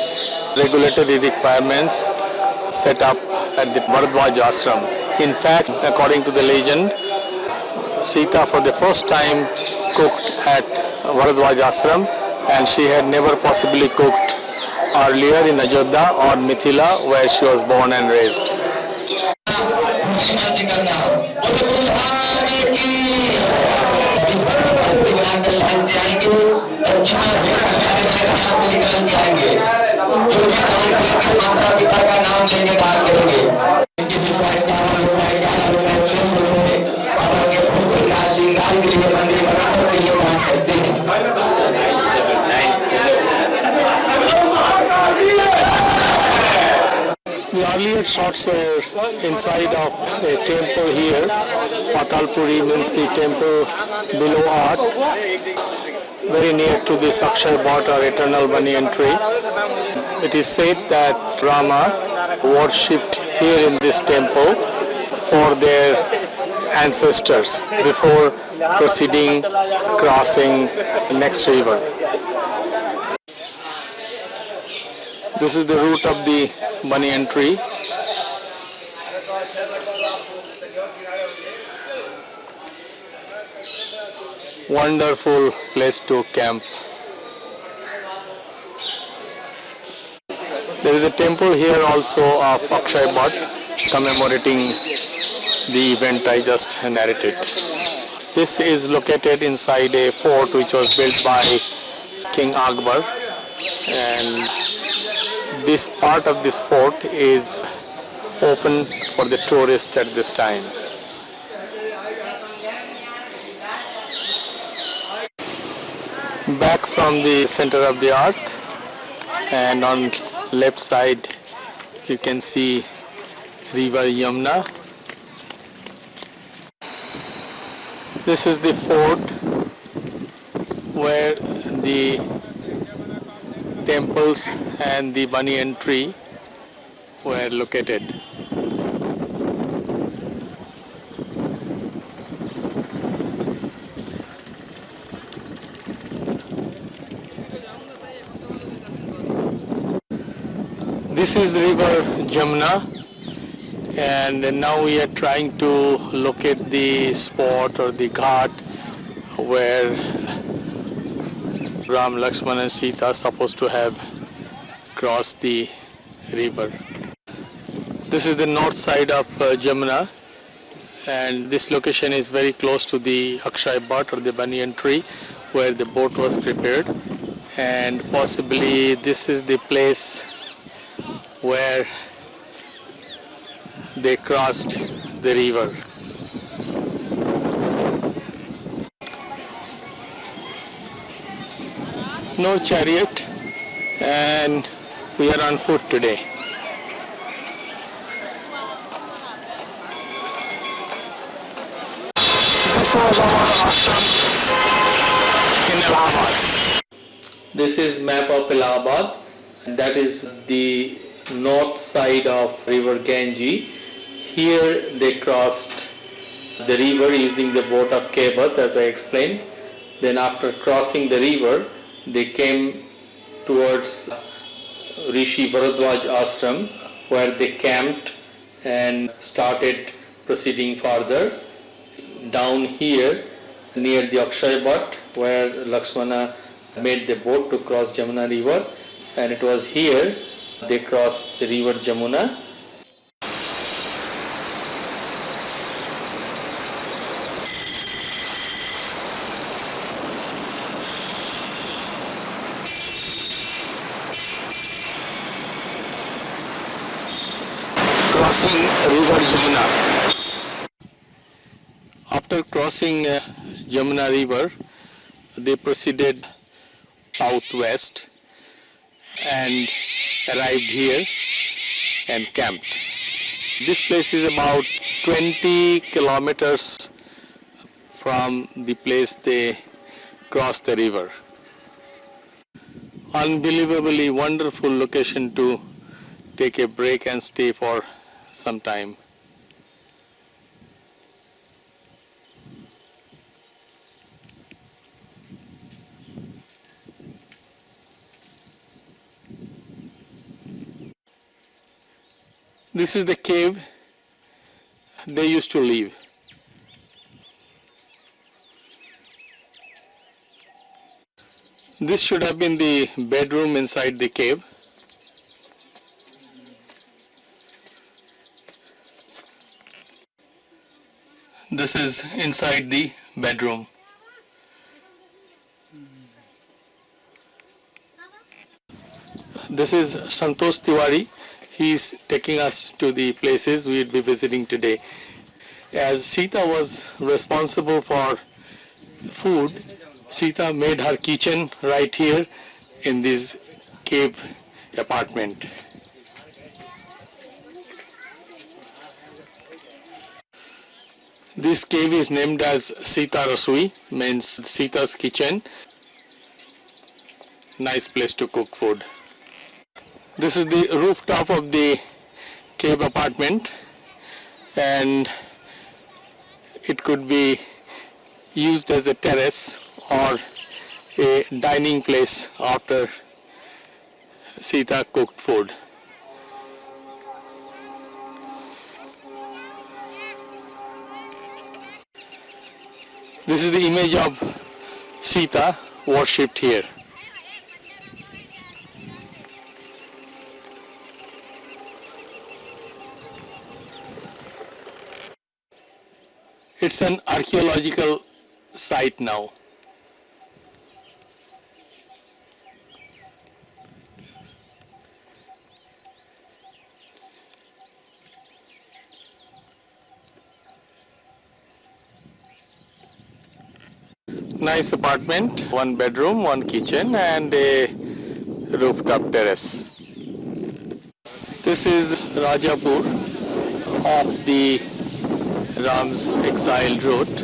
regulatory requirements set up at the Bharadwaj Ashram. In fact, according to the legend, Sita for the first time cooked at Bharadwaj Ashram, and she had never possibly cooked earlier in Ayodhya or Mithila, where she was born and raised. The earlier shots were inside of a temple here. Patalpuri means the temple below earth, very near to the Akshay Bhat or eternal banyan tree. It is said that Rama worshipped here in this temple for their ancestors before proceeding crossing next river. This is the root of the banyan tree. Wonderful place to camp. There is a temple here also of Akshay Bhat commemorating the event I just narrated. This is located inside a fort which was built by King Akbar, and this part of this fort is open for the tourists at this time. Back from the center of the earth, and on left side you can see river Yamuna. This is the fort where the temples and the banyan tree were located. This is river Jamuna, and now we are trying to locate the spot or the ghat where Ram, Lakshman and Sita are supposed to have crossed the river. This is the north side of Jamuna, and this location is very close to the Akshay Bhat or the banyan tree where the boat was prepared, and possibly this is the place where they crossed the river. No chariot, and we are on foot today. Sharvang Ashram in Allahabad. This is map of Allahabad. That is the north side of river Ganges. Here they crossed the river using the boat of Kebat, as I explained. Then after crossing the river, they came towards Rishi Bharadwaj Ashram, where they camped and started proceeding further. Down here near the Akshay-Vat, where Lakshmana made the boat to cross Jamuna river, and it was here they crossed the river Jamuna. Crossing river Jamuna. After crossing Jamuna river, they proceeded southwest and arrived here and camped. This place is about 20 kilometers from the place they crossed the river. Unbelievably wonderful location to take a break and stay for some time. This is the cave they used to live. This should have been the bedroom inside the cave. This is inside the bedroom. This is Santosh Tiwari. He is taking us to the places we will be visiting today. As Sita was responsible for food, Sita made her kitchen right here in this cave apartment. This cave is named as Sita Rasui, means Sita's kitchen. Nice place to cook food. This is the rooftop of the cave apartment, and it could be used as a terrace or a dining place after Sita cooked food. This is the image of Sita worshipped here. It's an archaeological site now. Nice apartment, one bedroom, one kitchen and a rooftop terrace. This is Rajapur of the Ram's exile route,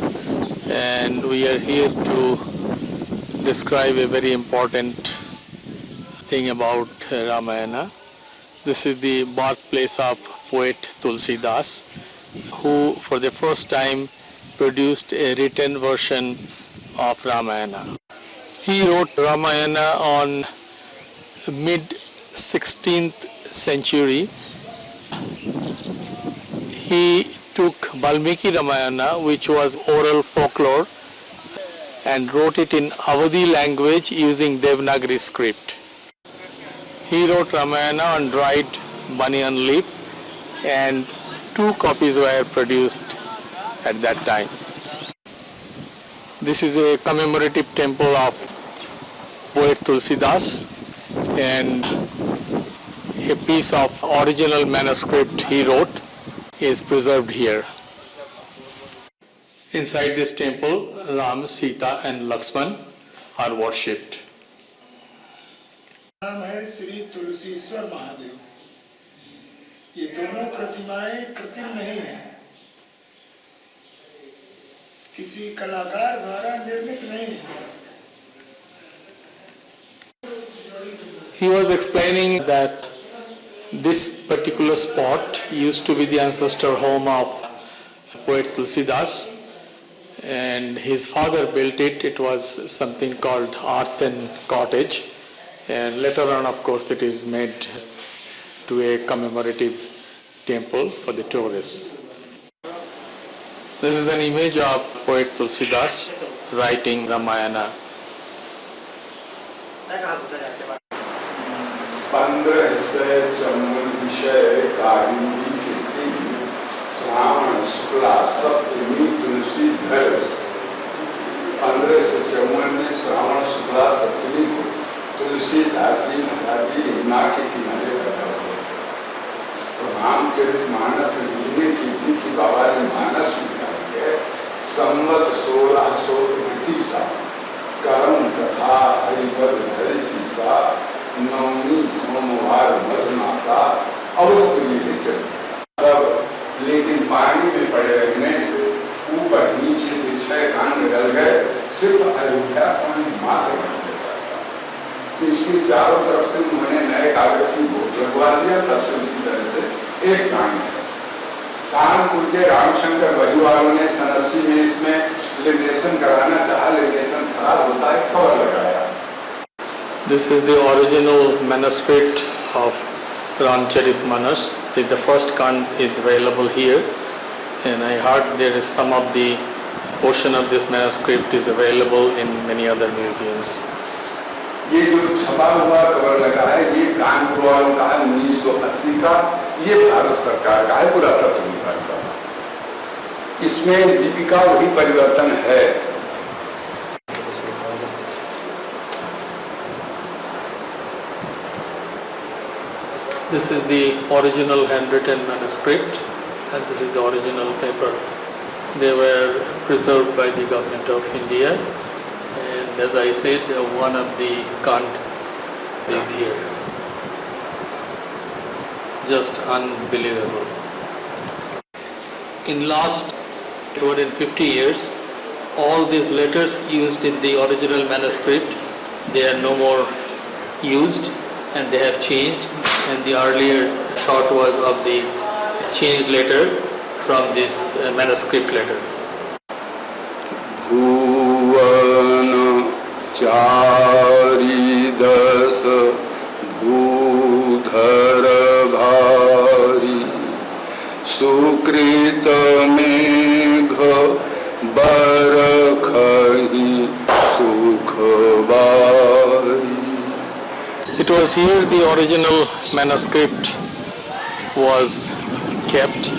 and we are here to describe a very important thing about Ramayana. This is the birthplace of poet Tulsidas, who for the first time produced a written version of Ramayana. He wrote Ramayana on mid 16th century. He took Balmiki Ramayana, which was oral folklore, and wrote it in Awadhi language using Devanagari script. He wrote Ramayana on dried banyan leaf, and 2 copies were produced at that time. This is a commemorative temple of poet Tulsidas, and a piece of original manuscript he wrote is preserved here. Inside this temple, Ram, Sita and Lakshman are worshipped. नाम है श्री तुलसीश्वर महादेव। ये दोनों प्रतिमाएं कृत्रिम नहीं है, किसी कलाकार द्वारा निर्मित नहीं है। He was explaining that this particular spot used to be the ancestor home of poet Tulsidas, and his father built it. It was something called earthen cottage, and later on, of course, it is made to a commemorative temple for the tourists. This is an image of poet Tulsidas writing Ramayana. 1554 विषय कारिंदी कीर्ति श्रावण शुक्ला सप्तमी तुलसी धर 1554 में श्रावण शुक्ला सप्तमी को तुलसीदास जी महाराज जी यमुना के किनारे पैदा हुए थे। रामचरित मानस लिखने की तिथि बाबा ने मानस में डाली है। संवत 1631 कर्म कथा हरिपद धरि सीसा नवमी सोमवार मधुमासा अवधि चल सब, लेकिन पानी में पड़े रहने से ऊपर नीचे विषय कांड गल गए, सिर्फ अयोध्या कांड मात्र बन गया। इसकी चारों तरफ से उन्होंने नए कागज की बोझ लगवा दिया। तब से उसी तरह से एक कांड है। कानपुर के रामशंकर वही वालों ने 1980 में इसमें लेमिनेशन कराना चाहा, लेमिनेशन खराब होता है, कवर लगाया। This is the original manuscript of Ramcharitmanas. The first Kand is available here, and I heard there is some of the portion of this manuscript is available in many other museums. ये जो छपा हुआ cover लगा है, ये कानपुर वालों का है 1980 का, ये भारत सरकार का है, पुरातत्व विभाग का। इसमें लिपिका वही परिवर्तन है। This is the original handwritten manuscript, and this is the original paper. They were preserved by the government of India, and as I said, one of the Kand is here. Just unbelievable. In last 250 years, all these letters used in the original manuscript, they are no more used, and they have changed, and the earlier shot was of the changed letter from this manuscript letter. Bhuvan charidas bhudhar bhari sukrita megha barakhahi sukhvari. It was here the original manuscript was kept,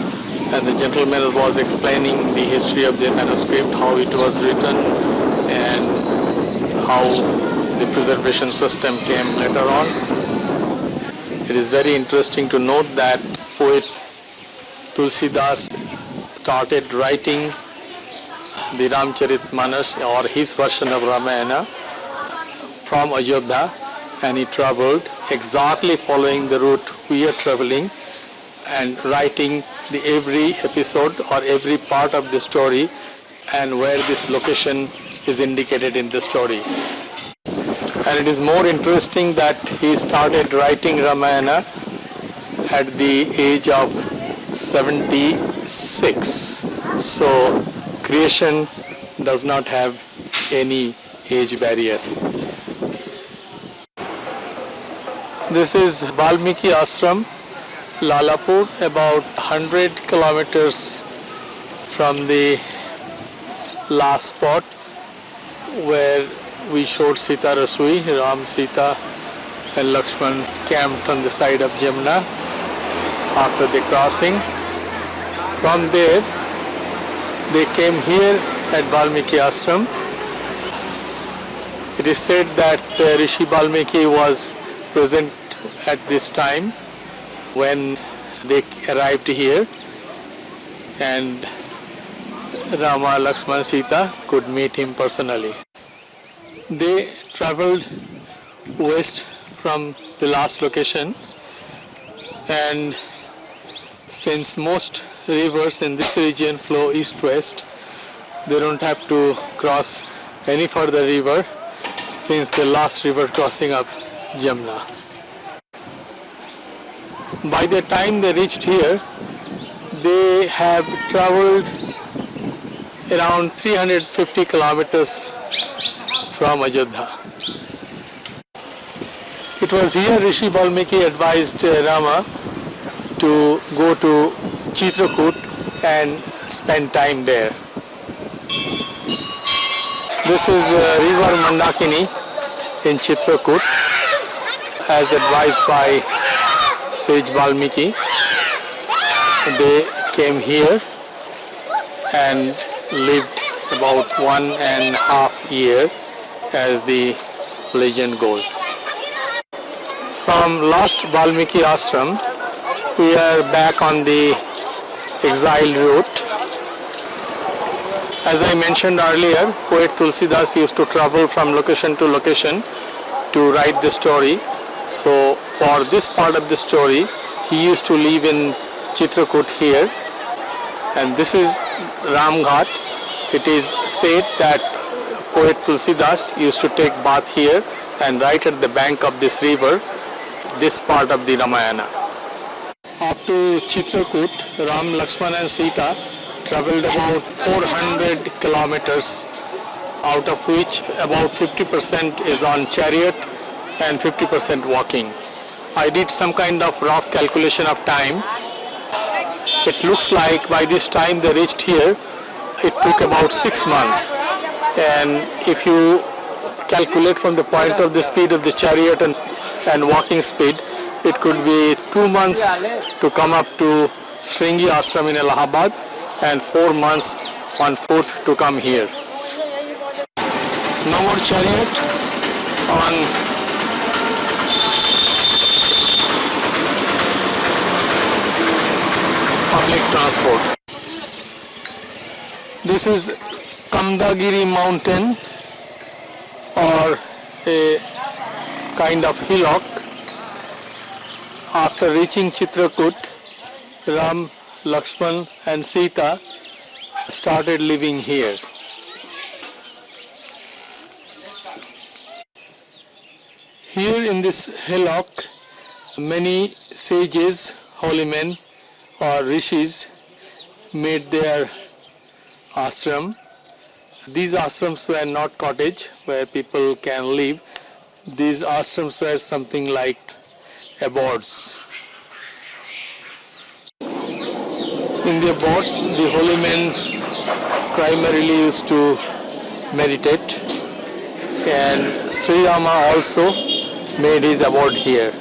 and the gentleman was explaining the history of the manuscript, how it was written, and how the preservation system came later on. It is very interesting to note that poet Tulsidas started writing the Ramcharitmanas, or his version of Ramayana, from Ayodhya, and he traveled exactly following the route we are traveling, and writing the every episode or every part of the story, and where this location is indicated in the story. And it is more interesting that he started writing Ramayana at the age of 76. So creation does not have any age barrier. This is Balmiki Ashram, Lalapur, about 100 kilometers from the last spot where we showed Sita Rasui. Ram, Sita and Lakshman camped on the side of Jamuna after the crossing. From there, they came here at Balmiki Ashram. It is said that Rishi Balmiki was present at this time when they arrived here, and Rama, Lakshman, Sita could meet him personally. They traveled west from the last location, and since most rivers in this region flow east-west, They don't have to cross any further river since the last river crossing of Jamna. By the time they reached here, they have traveled around 350 kilometers from Ayodhya. It was here Rishi Balmiki advised Rama to go to Chitrakoot and spend time there. This is river Mandakini in Chitrakoot, as advised by sage Balmiki. They came here and lived about 1.5 years, as the legend goes. From last Balmiki Ashram, we are back on the exile route. As I mentioned earlier, poet Tulsidas used to travel from location to location to write the story. So for this part of the story, he used to live in Chitrakoot here, and this is Ram Ghat. It is said that poet Tulsidas used to take bath here and right at the bank of this river, this part of the Ramayana. Up to Chitrakoot, Ram, Lakshman and Sita traveled about 400 kilometers, out of which about 50% is on chariot and 50% walking. I did some kind of rough calculation of time. It looks like by this time they reached here, it took about 6 months. And if you calculate from the point of the speed of the chariot and walking speed, it could be 2 months to come up to Shringi Ashram in Allahabad and 4 months on foot to come here. No more chariot on public transport. This is Kamdagiri mountain, or a kind of hillock. After reaching Chitrakoot, Ram, Lakshman and Sita started living here. Here in this hillock, many sages, holy men or rishis made their ashram. These ashrams were not cottage where people can live. These ashrams were something like abodes. In the abodes, the holy men primarily used to meditate, and Shri Rama also made his abode here.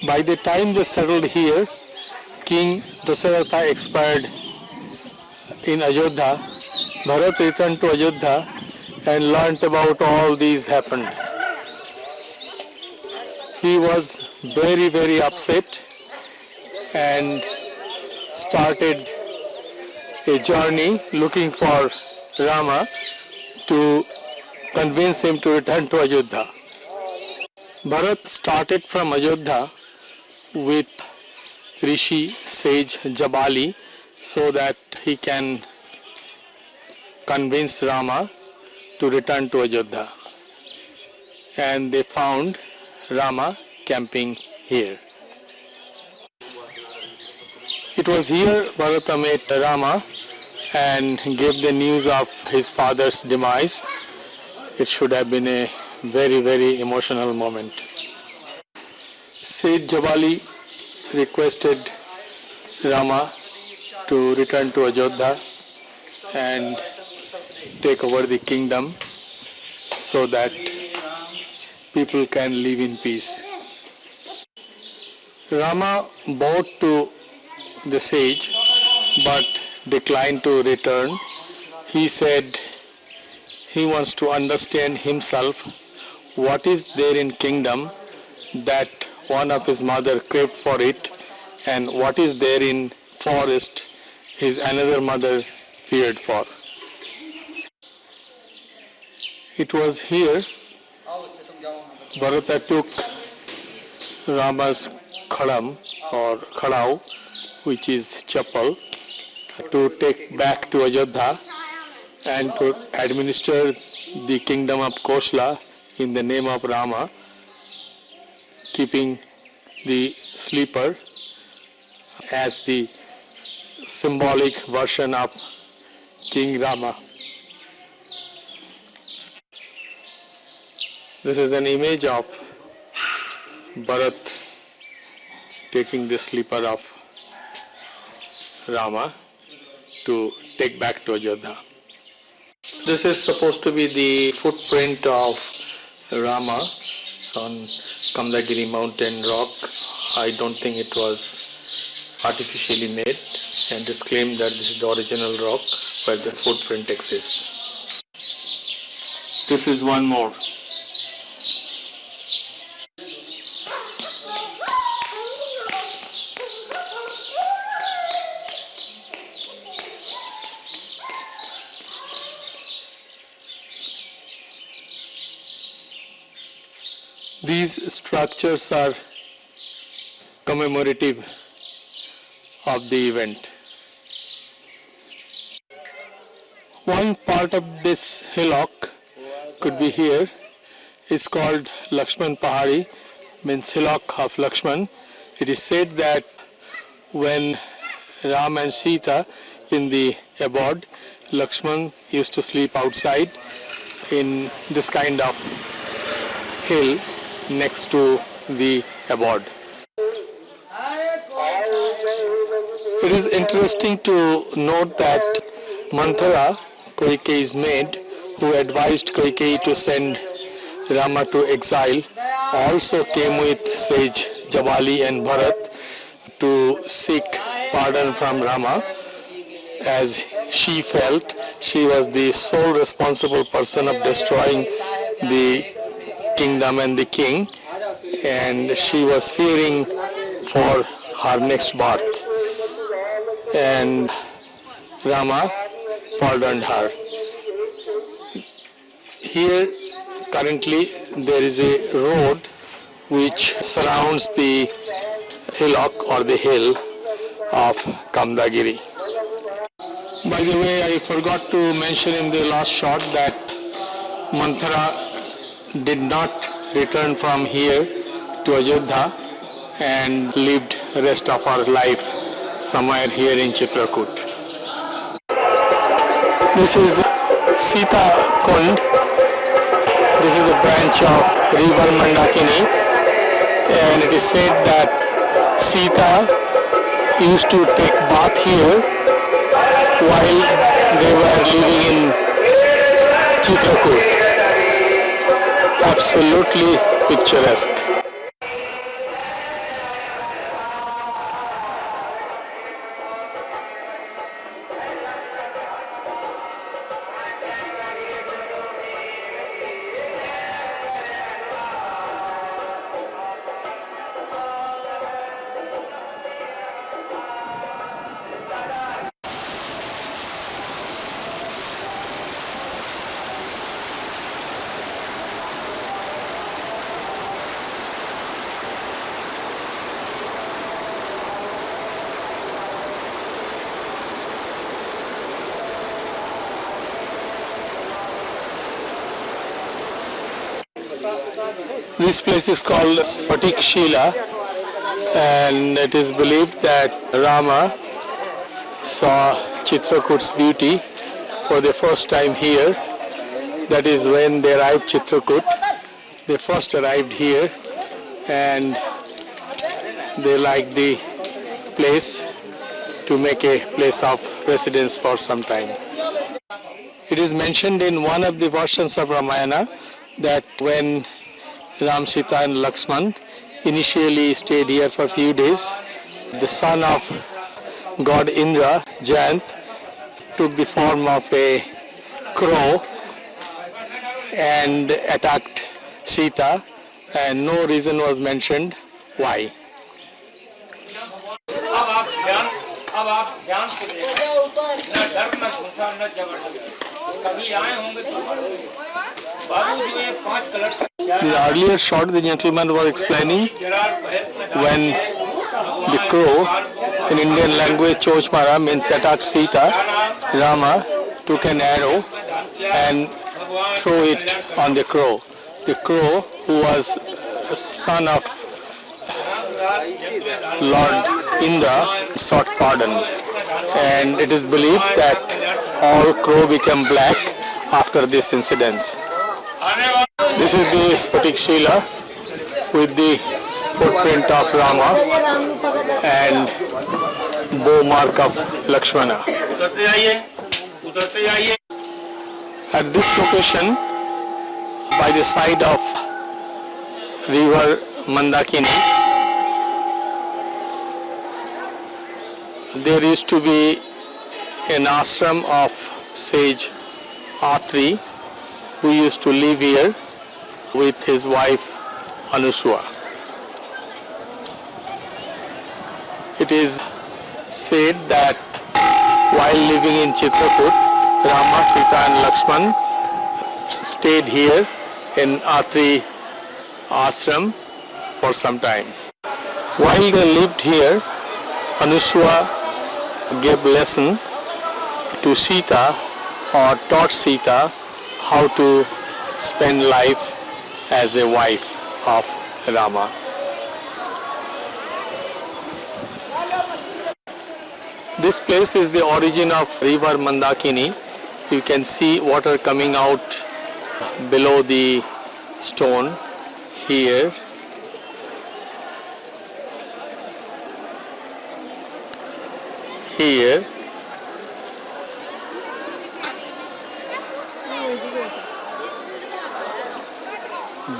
By the time they settled here, King Dasharatha expired in Ayodhya. Bharat returned to Ayodhya and learnt about all these happened. He was very, very upset and started a journey looking for Rama to convince him to return to Ayodhya. Bharat started from Ayodhya with Rishi sage Jabali so that he can convince Rama to return to Ayodhya. And they found Rama camping here. It was here Bharata met Rama and gave the news of his father's demise. It should have been a very, very emotional moment. Sage Jabali requested Rama to return to Ayodhya and take over the kingdom so that people can live in peace. Rama bowed to the sage but declined to return. He said he wants to understand himself what is there in kingdom that one of his mother craved for it, and what is there in forest his another mother feared for. It was here Bharata took Rama's khadam or khadau which is Chappal, to take back to Ayodhya and to administer the kingdom of Kosla in the name of Rama, keeping the sleeper as the symbolic version of King Rama. This is an image of Bharat taking the sleeper of Rama to take back to Ayodhya. This is supposed to be the footprint of Rama on Kamdagiri mountain rock. I don't think it was artificially made, and it's claimed that this is the original rock where the footprint exists. This is one more. These structures are commemorative of the event. One part of this hillock could be here is called Lakshman Pahari, means hillock of Lakshman. It is said that when Ram and Sita in the abode, Lakshman used to sleep outside in this kind of hill next to the abode. It is interesting to note that Manthara, Kaikeyi's maid, who advised Kaikeyi to send Rama to exile, also came with sage Jabali and Bharat to seek pardon from Rama, as she felt she was the sole responsible person of destroying the kingdom and the king, and she was fearing for her next birth, and Rama pardoned her. Here currently there is a road which surrounds the hillock or the hill of Kamdagiri. By the way, I forgot to mention in the last shot that Manthara did not return from here to Ayodhya and lived the rest of her life somewhere here in Chitrakoot. This is Sita Kund. This is a branch of river Mandakini, and it is said that Sita used to take bath here while they were living in Chitrakoot. Absolutely picturesque. This place is called Sphatik Shila, and it is believed that Rama saw Chitrakoot's beauty for the first time here. That is when they arrived Chitrakoot. They first arrived here and they liked the place to make a place of residence for some time. It is mentioned in one of the versions of Ramayana that when Ram, Sita and Lakshman initially stayed here for a few days, the son of god Indra, Jayant, took the form of a crow and attacked Sita, and no reason was mentioned why. The earlier shot the gentleman was explaining when the crow In Indian language, Chochmara means attack Sita. Rama took an arrow and threw it on the crow. The crow, who was a son of Lord Indra, sought pardon. And it is believed that all crow became black after this incident. This is the Sphatik Shila with the footprint of Rama and bow mark of Lakshmana. At this location, by the side of river Mandakini, there used to be an ashram of sage Atri, who used to live here with his wife Anusua. It is said that while living in Chitrapur, Rama, Sita and Lakshman stayed here in Atri Ashram for some time. While they lived here, Anusua gave lesson to Sita, or taught Sita how to spend life as a wife of Rama. This place is the origin of river Mandakini. You can see water coming out below the stone here. Here.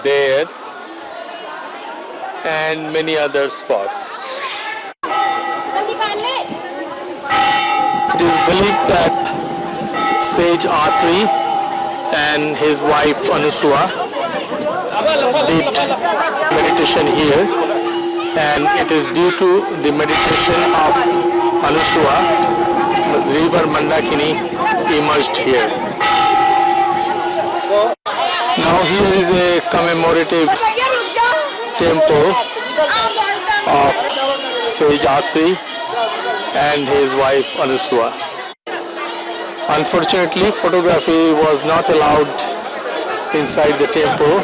There. And many other spots. It is believed that sage Atri and his wife Anusua did meditation here, and it is due to the meditation of Anusua, river Mandakini emerged here. Now here is a commemorative temple of sage Atri and his wife Anusua. Unfortunately, photography was not allowed inside the temple.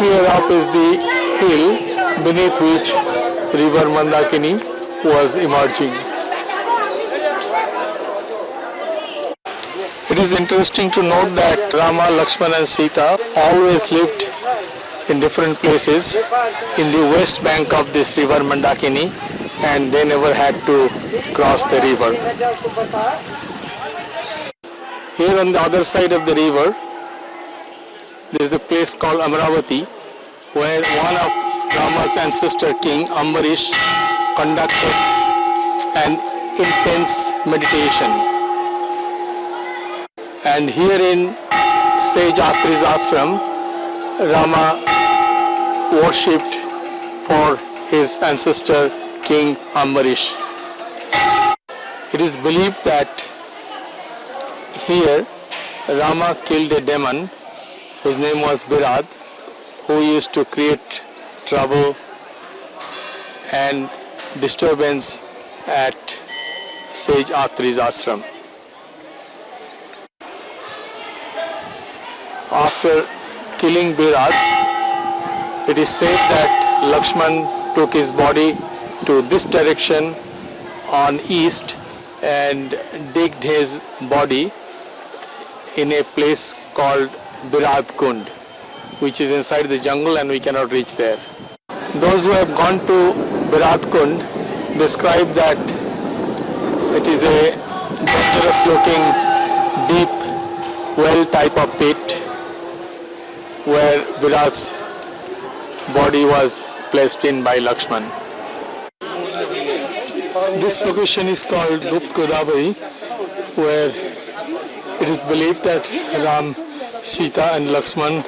Here up is the hill beneath which river Mandakini was emerging. It is interesting to note that Rama, Lakshman and Sita always lived in different places in the west bank of this river Mandakini, and they never had to cross the river. Here on the other side of the river, there is a place called Amravati, where one of Rama's ancestor king, Ambarish, conducted an intense meditation. And here in sage Atri's ashram, Rama worshipped for his ancestor King Ambarish. It is believed that here Rama killed a demon whose name was Birad, who used to create trouble and disturbance at sage Atri's ashram. After killing Birad, it is said that Lakshman took his body to this direction on east and digged his body in a place called Birad Kund, which is inside the jungle and we cannot reach there. Those who have gone to Birad Kund describe that it is a dangerous looking deep well type of pit where Virat's body was placed in by Lakshman. This location is called Gupt Godavari, where it is believed that Ram, Sita and Lakshman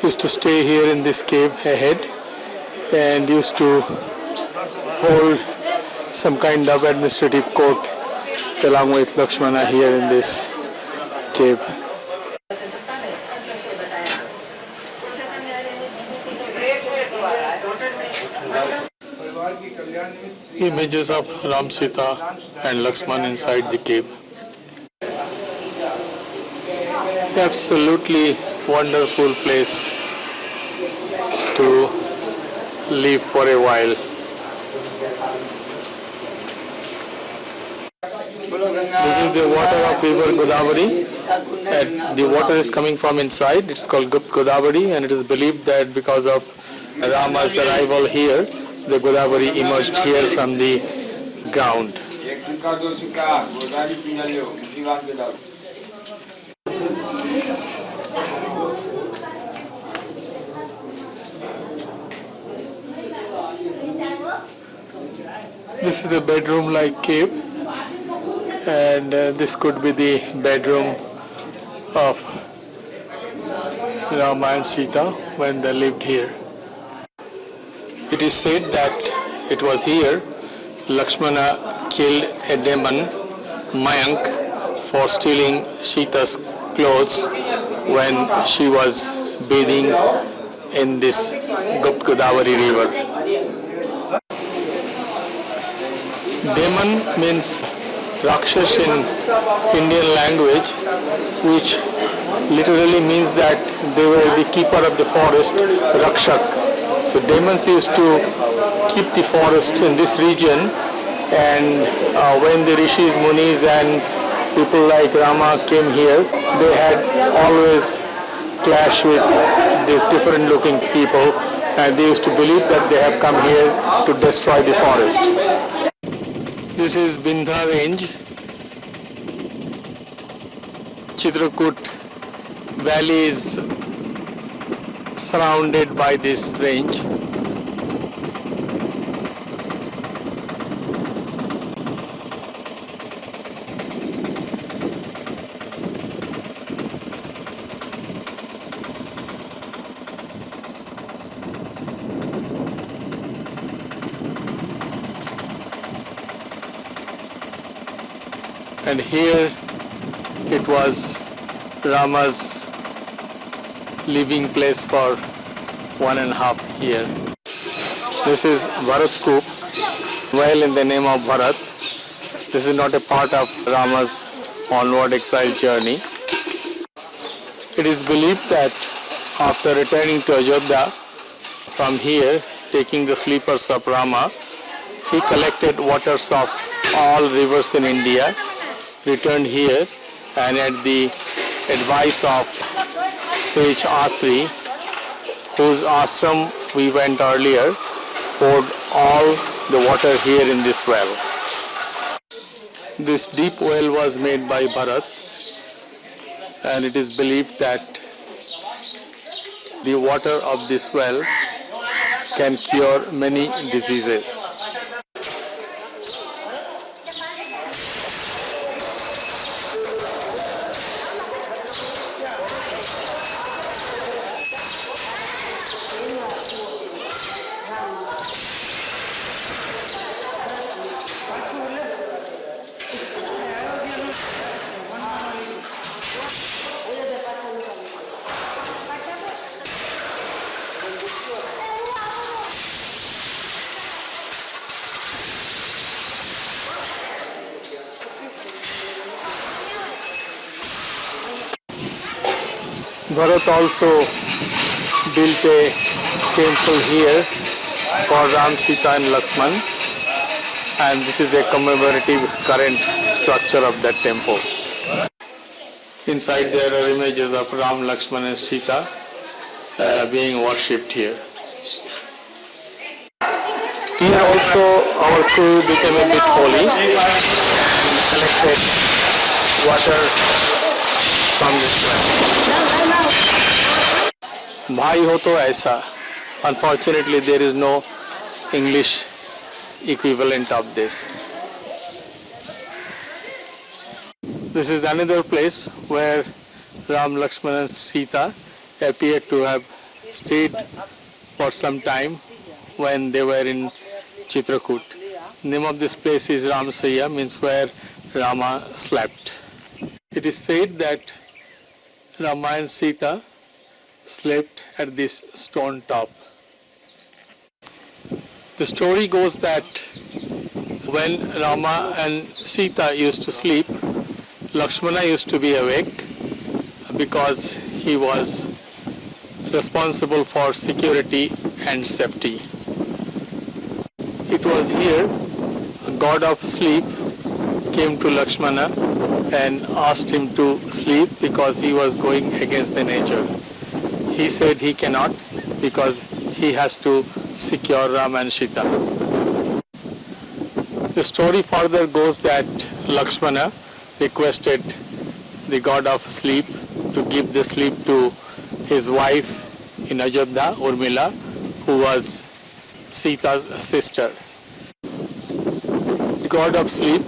used to stay here in this cave ahead and used to hold some kind of administrative court along with Lakshmana here in this cave. Images of Ram, Sita and Lakshman inside the cave. Absolutely wonderful place to live for a while. This is the water of river Godavari, and the water is coming from inside. It's called Godavari, and it is believed that because of Rama's arrival here, the Godavari emerged here from the ground. This is a bedroom-like cave, and this could be the bedroom of Rama and Sita when they lived here. It is said that it was here Lakshmana killed a demon, Mayank, for stealing Sita's clothes when she was bathing in this Godavari river. Demon means Rakshas in Indian language, which literally means that they were the keeper of the forest, Rakshak. So demons used to keep the forest in this region, and when the Rishis, Munis and people like Rama came here, they had always clashed with these different looking people, and they used to believe that they have come here to destroy the forest. This is Bindha range. Chitrakoot valley is surrounded by this range. And here it was Rama's living place for 1.5 years. This is Bharat Koop, well in the name of Bharat. This is not a part of Rama's onward exile journey. It is believed that after returning to Ayodhya from here, taking the sleepers of Rama, he collected waters of all rivers in India, returned here, and at the advice of sage Atri, whose ashram we went earlier, poured all the water here in this well. This deep well was made by Bharat, and it is believed that the water of this well can cure many diseases. Bharat also built a temple here for Ram, Sita and Lakshman, and this is a commemorative current structure of that temple. Inside there are images of Ram, Lakshman and Sita being worshipped here. Here also our crew became a bit holy and collected water from this well. Bhai ho to aisa. Unfortunately, there is no English equivalent of this. This is another place where Ram, Lakshman and Sita appear to have stayed for some time when they were in Chitrakoot. Name of this place is Ramsaya, means where Rama slept. It is said that Rama and Sita slept at this stone top. The story goes that when Rama and Sita used to sleep, Lakshmana used to be awake because he was responsible for security and safety. It was here a god of sleep came to Lakshmana and asked him to sleep because he was going against the nature. He said he cannot because he has to secure Rama and Sita. The story further goes that Lakshmana requested the god of sleep to give the sleep to his wife in Ayodhya, Urmila, who was Sita's sister. The god of sleep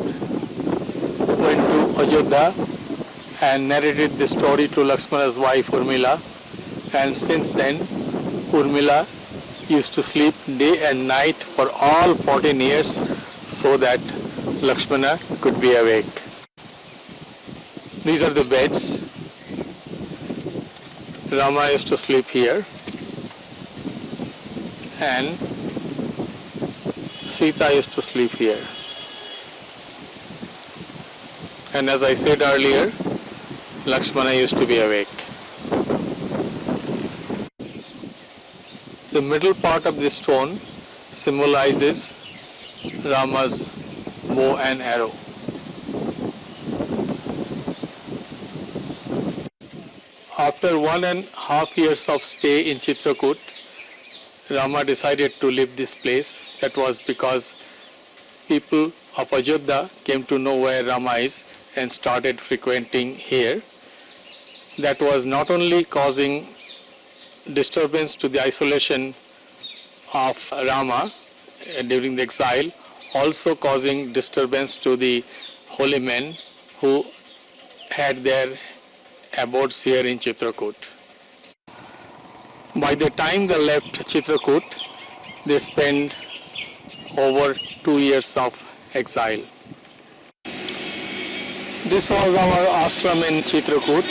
went to Ayodhya and narrated the story to Lakshmana's wife Urmila, and since then Urmila used to sleep day and night for all 14 years so that Lakshmana could be awake. These are the beds. Rama used to sleep here and Sita used to sleep here. And as I said earlier, Lakshmana used to be awake. The middle part of the stone symbolizes Rama's bow and arrow. After 1.5 years of stay in Chitrakoot, Rama decided to leave this place. That was because people of Ayodhya came to know where Rama is and started frequenting here. That was not only causing disturbance to the isolation of Rama during the exile, also causing disturbance to the holy men who had their abodes here in Chitrakoot. By the time they left Chitrakoot, they spent over 2 years of exile. This was our ashram in Chitrakoot,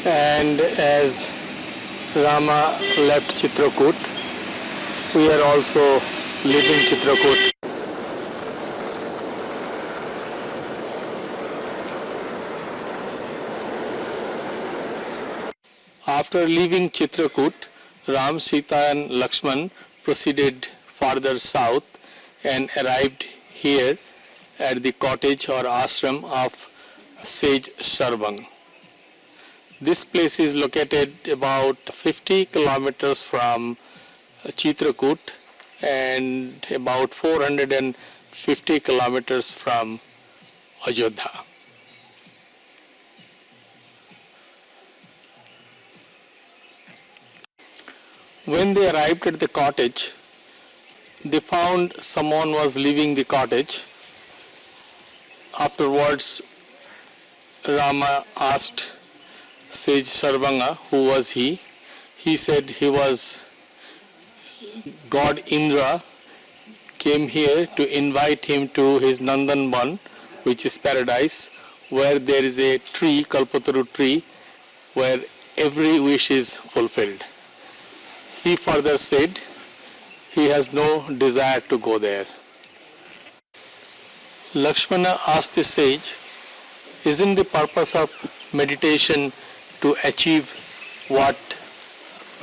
and as Rama left Chitrakoot, we are also leaving Chitrakoot. After leaving Chitrakoot, Ram, Sita and Lakshman proceeded farther south and arrived here at the cottage or ashram of sage Sharvang. This place is located about 50 kilometers from Chitrakoot and about 450 kilometers from Ayodhya. When they arrived at the cottage, they found someone was leaving the cottage. Afterwards, Rama asked sage Sarbhanga who was he. He said he was God Indra, came here to invite him to his Nandanban, which is paradise, where there is a tree, Kalpataru tree, where every wish is fulfilled. He further said he has no desire to go there. Lakshmana asked the sage, isn't the purpose of meditation to achieve what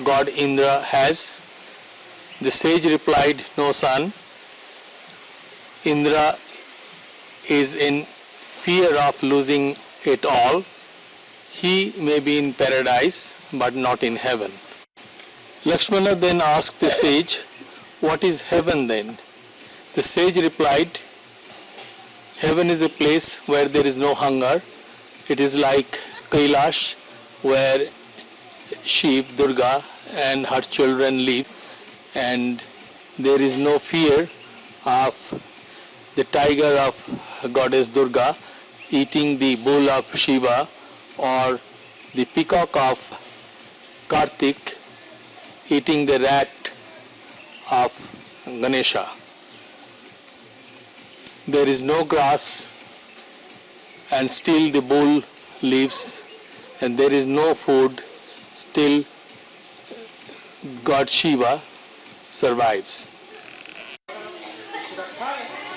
God Indra has? The sage replied, no son, Indra is in fear of losing it all. He may be in paradise but not in heaven. Lakshmana then asked the sage, what is heaven then? The sage replied, heaven is a place where there is no hunger. It is like Kailash, where Shiv, Durga and her children live, and there is no fear of the tiger of goddess Durga eating the bull of Shiva or the peacock of Kartik eating the rat of Ganesha. There is no grass and still the bull lives, and there is no food, still God Shiva survives.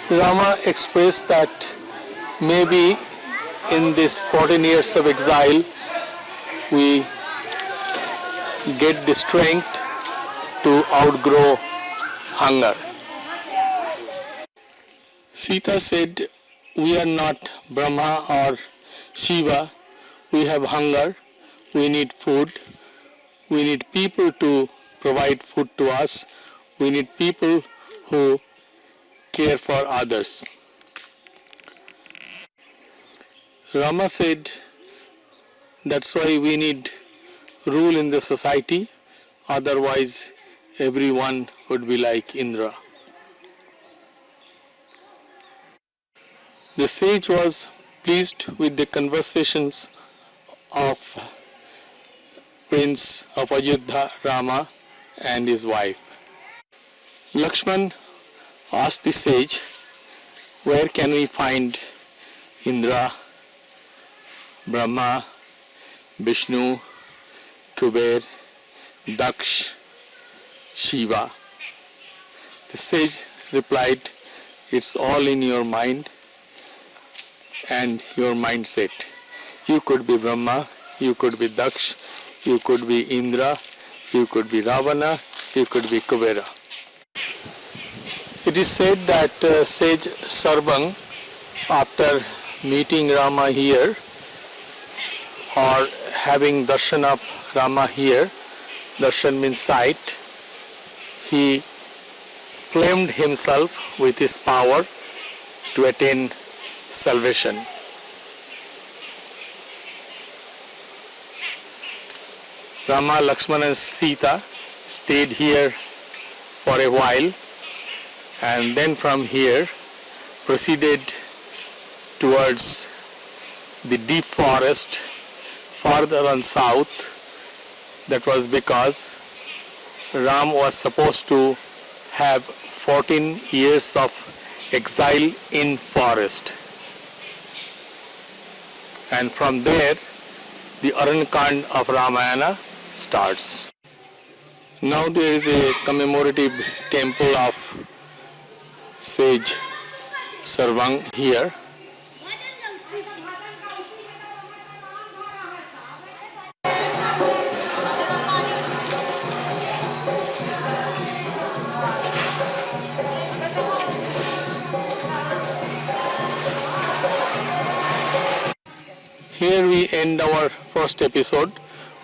Rama expressed that maybe in this 14 years of exile we get the strength to outgrow hunger. Sita said, we are not Brahma or Shiva, we have hunger, we need food, we need people to provide food to us, we need people who care for others. Rama said, that's why we need rule in the society, otherwise everyone would be like Indra. The sage was pleased with the conversations of Prince of Ayodhya, Rama, and his wife. Lakshman asked the sage, where can we find Indra, Brahma, Vishnu, Kuber, Daksh, Shiva? The sage replied, it's all in your mind and your mindset. You could be Brahma, you could be Daksh, you could be Indra, you could be Ravana, you could be Kubera. It is said that sage Sarbhanga, after meeting Rama here or having darshan of Rama here, darshan means sight, he flamed himself with his power to attain salvation. Rama, Lakshman and Sita stayed here for a while and then from here proceeded towards the deep forest farther on south. That was because Ram was supposed to have 14 years of exile in forest. And from there the Ayodha Kaand of Ramayana starts. Now there is a commemorative temple of sage Sharvang here. Here we end our first episode,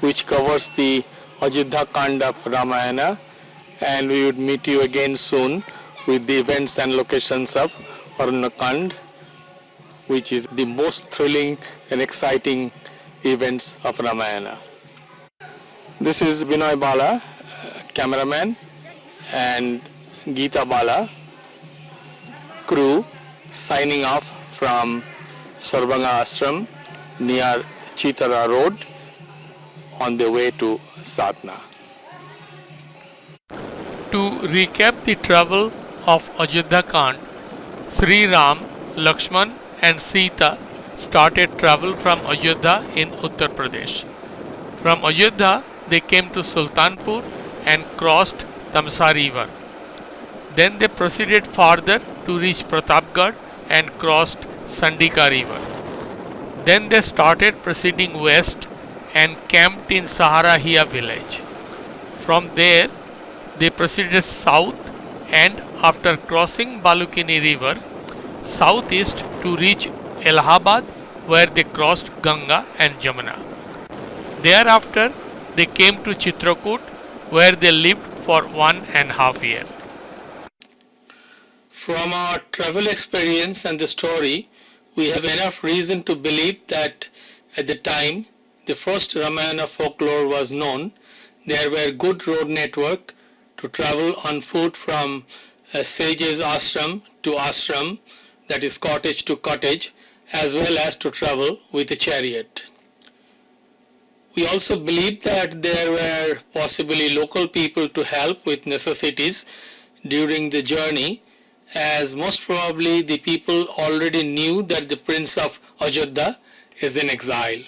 which covers the Ayodha Kaand of Ramayana, and we would meet you again soon with the events and locations of Ayodha Kaand, which is the most thrilling and exciting events of Ramayana. This is Binoy Bala, cameraman, and Geeta Bala, crew, signing off from Sarbhanga Ashram near Chitara Road on the way to Satna. To recap the travel of Ayodha Kaand, Shri Ram, Lakshman and Sita started travel from Ayodhya in Uttar Pradesh. From Ayodhya they came to Sultanpur and crossed Tamsa River. Then they proceeded farther to reach Pratapgarh and crossed Sandika River. Then they started proceeding west and camped in Siyarahiya village. From there they proceeded south and after crossing Balmiki River, southeast to reach Allahabad, where they crossed Ganga and Jamuna. Thereafter they came to Chitrakoot, where they lived for 1.5 years. From our travel experience and the story, we have enough reason to believe that at the time the first Ramayana folklore was known, there were good road network to travel on foot from a sage's ashram to ashram, that is cottage to cottage, as well as to travel with a chariot. We also believe that there were possibly local people to help with necessities during the journey, as most probably the people already knew that the Prince of Ayodhya is in exile.